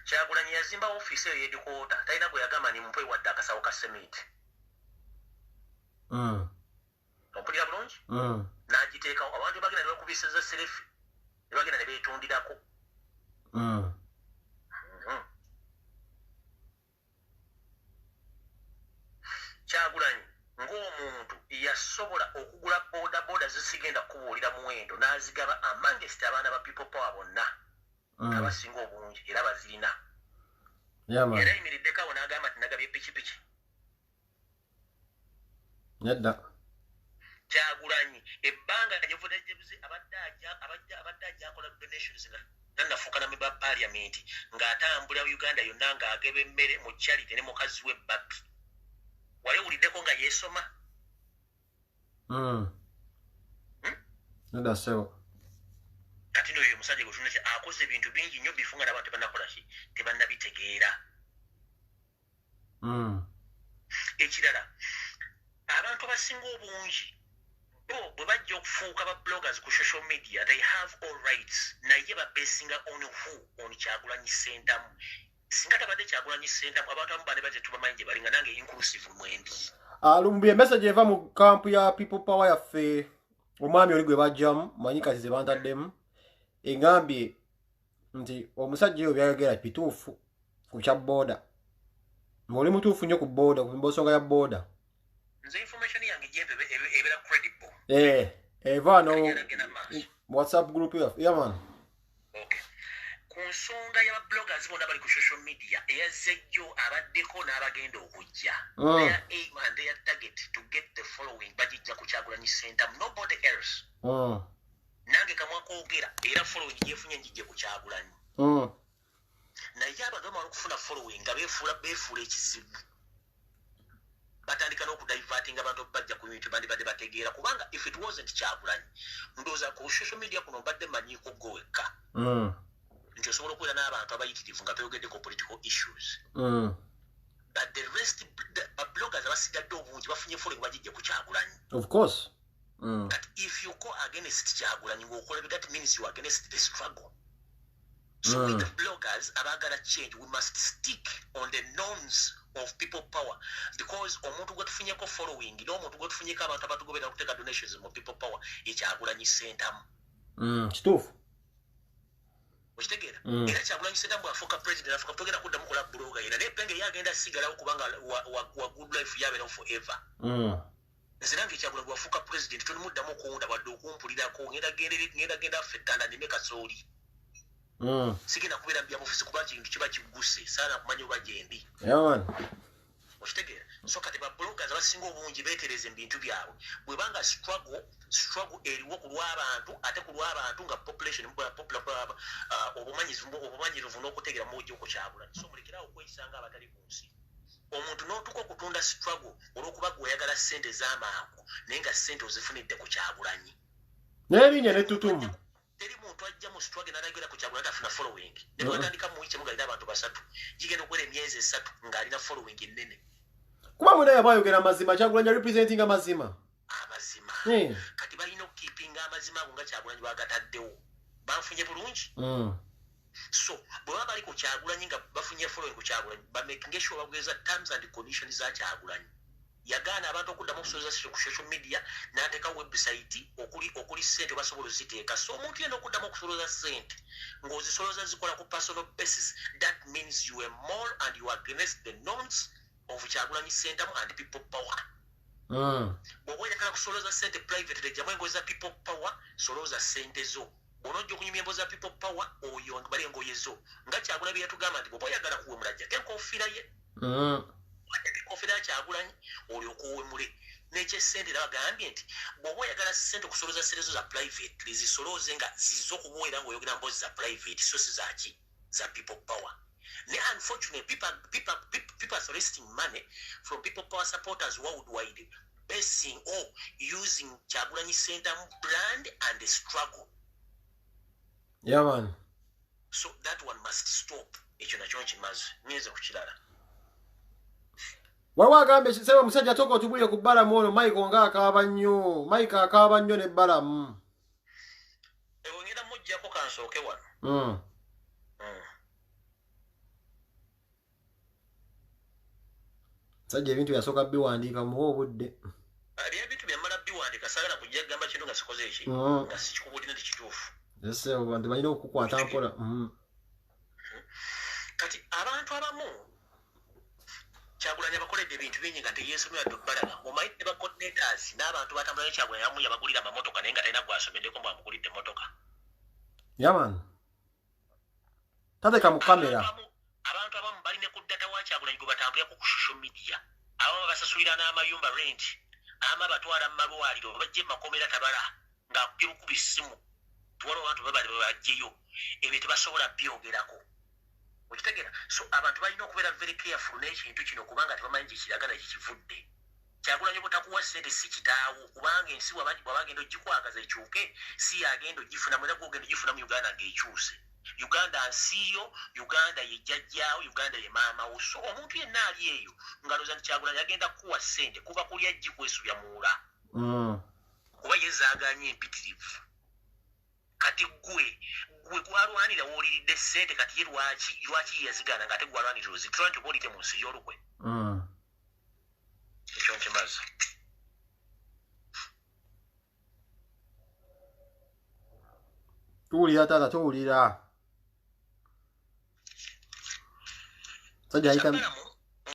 Kyagulanyi yazimba ofiisi eyo y'edikoota talina gwe yagamba ni mumpe wadde akasawo ka sementi ompulira bulungi n'agiteekawo abantu bagenda ne bakubisiza serefi ne bagenda ne beetundirako Kyagulanyi ng'omuntu yasobola okugula boda zisigenda kubuulira muwendo n'azigaba amangesti abaana ba people power bonna abasinga obungi era bazirina era yimiriddeko awo n'agamba nti nagabye pikipiki nedda Kyagulanyi ebbanga lyevudejebuze abadde ajakola donations nga nafuuka na member parliament ng'atambula Uganda yonna ng'ageba emmere mu charity ne mukazi we Babbi wali wuliddeko nga yeesoma nedda sewo kati n'oyo omusajja gwe tunaki akoze ebintu bingi nnyo bifunga n'abantu tebannakola ki tebannabitegeera ekirala abantu abasinga obungi bwe bajja okufuuka ba bloggers ku social media they have all rights naye babesinga on who on Kyagulanyi Ssentamu singa tabadde Kyagulanyi Ssentamu abantu abamu bane baze tubamanyi gye balinga nange inclusive mwendi lumbuye message eva mu kampu ya people power yaffe omwami oli gwe bajjamu manyi kati ze bantaddemu engambye nti omusajja oyo byayogera bituufu ku kya booda ng'oli mutuufu nnyo ku booda ku nsonga ya booda nze information yange gyempe ebeera credible eva no WhatsApp group ya man okay ku nsonga ya bloggers bonna bali ku social media eyazze jjo abaddeko n'abagenda okujja their aim and their target to get the following bagijja ku Kyagulanyi Ssentamu nobody else nange kamwakoogera era following gyefunye njijje ku Kyagulanyi naye abagamba olwokufuna following nga beefuula ekizibu batandika n'okudiverting abantu bajja ku bintu bandibadde bategeera kubanga if it wasn't Kyagulanyi ndowooza ku social media kuno mbadde manyiiko gwe wekka nti osobola okubeera n'abantu abayitirivu nga beeyogeddeko political issues but the rest bloggers abasigadde obungi bafunye following bagijje ku Kyagulanyi of course that if you go against Kyagulanyi ng'okola that means you are against the struggle so with the bloggers abagala change we must stick on the norms of people power because omuntu gwe tufunyeko following n'omuntu gwe tufunyeko abantu abatugobera okuteeka donations mu people power Kyagulanyi Ssentamu kituufu okitegeera era Kyagulanyi Ssentamu bw'afuuka president afuuka togenda kuddamu kola blogga yera naye penge yagenda asigalawo kubanga wa good life yabeerawo forever nze nange Kyagulanyi bw'afuuka president tolimuddamu okuwunda wadde okumpulirako ngenda genda affettana nime kasooli sigenda kubeera mbya mufisi kuba kintu kiba kigguse saana kumanya oba gyendi okitegeera so kati babloggers abasinga obungi beetereza ebintu byabwe bwe banga struggle eriwo ku lw'abantu ate ku lw'abantu nga population obumanyirivu n'okutegeera mujja ku Kyagulanyi so mulekerawo okweyisanga abatali ku nsi omuntu n'otuka okutunda struggle olw'okuba gwe oyagala ssente z'amangu naye nga ssente ozifunidde ku Kyagulanyi n'ebinnya n'ettutumu teri muntu ajja mu struggle n'alagera ku Kyagulanyi afuna following ne twatandika mu wiki ng'alina abantu basatu gigenda okuwera emyezi 3 ng'alina following ennene kuba mwena yabayogera amazima Kyagulanyi representing amazima kati balina okukiipinga amazima ago nga Kyagulanyi bagataddewo banfunye bulungi so bwe baba bali ku Kyagulanyi nga bafunye following ku Kyagulanyi bamakinga sure bagweza terms and conditions za Kyagulanyi yagaana abantu okuddamu okusolooza ku social media n'ateeka website okuli ssente basobola oziteeka so omuntu yena okuddamu okusolooza ssente ng'ozisolooza zikola ku personal basis that means you are more and you are against the norms of Kyagulanyi Ssentamu and people power bw'oba oyagala kusolooza ssente private lejjamu engozi za people power solooza ssente zo bw'onojja okunyumya emboozi za people power oyo bali engoye zo nga Kyagulanyi bye yatugamba nti bw'oba oyagala kuwemula jjako enkofiira ye enkofiira ya Kyagulanyi olyoka owemule n'ekyessente era bagambye nti bw'oba oyagala ssente okusoloza ssente zo za private zisolooze nga ziza okubuweera ng'oyogera mboozi za private so si zaki za people power. Unfortunately, people are soliciting money from people power supporters worldwide, basing or using Kyagulanyi Center brand and the struggle. Yeah, man. So that one must stop. Ekyo nakyo nkimaze nyinza kukirala. Wawagambe sema musajja toko tubulire ku bbalamu ono Mike nga akaaba nnyo. Mike akaaba nnyo ne bbalamu. Ewe ngenda mujjako kansooke wano. Sajja ebintu yasooka biwandiika muwa obudde. Ebintu byamala biwandiika sagala kujja gamba kintu nga sikoze eki nga sikikubulira nti kituufu. Ese abantu balina okukukwata mpola. Kati abantu abamu Kyagulanyi abakoledde ebintu bingi nga teyeesomera ddobbalaba omanyi ne bacoordinators n'abantu batambula ne Kyagulanyi abamu yabagulira amamotoka naye nga talina gwasomeddeko mbwamugulidde emmotoka. Yaman. Tateka mu kamera. Abantu abamu balina ku data wa Kyagulanyi gwe batambulirako ku social media. Abamu basasulira n'amayumba rent. Ama batwala mu malwaliro bajje makomera tabala ng'akugira okuba essimu. Tuwala abantu babajjeyo ebyo tebasobola byogerako. Okitegera? So abantu balina okubeera very careful n'ekintu kino kubanga tebamanyi gye kiragala gye kivudde. Kyagulanyi butakuwa ssente si kitaawo kubanga ensi wabagenda ogikwagaza ekyuke si yagenda ogifunamu era gwogenda ogifunamu Uganda ng'ekyuse. Uganda nsiyo, Uganda ye jjajjaawo, Uganda ye maamawo. So omuntu yenna ali eyo ngaloza nti Kyagulanyi agenda kuwa ssente kuba kulya jji kwesubya muwula. Kuba yezaaganya empitirivu. Kati gwe gwalwanira w'oliridde ssente kati ye lwaki yazigaana ng'ate gwalwanira ozitula nti oba olidde mu nsi y'olukwe. Ekyo nkimaze. Tuwulira taata tuwulira. Sajja ayita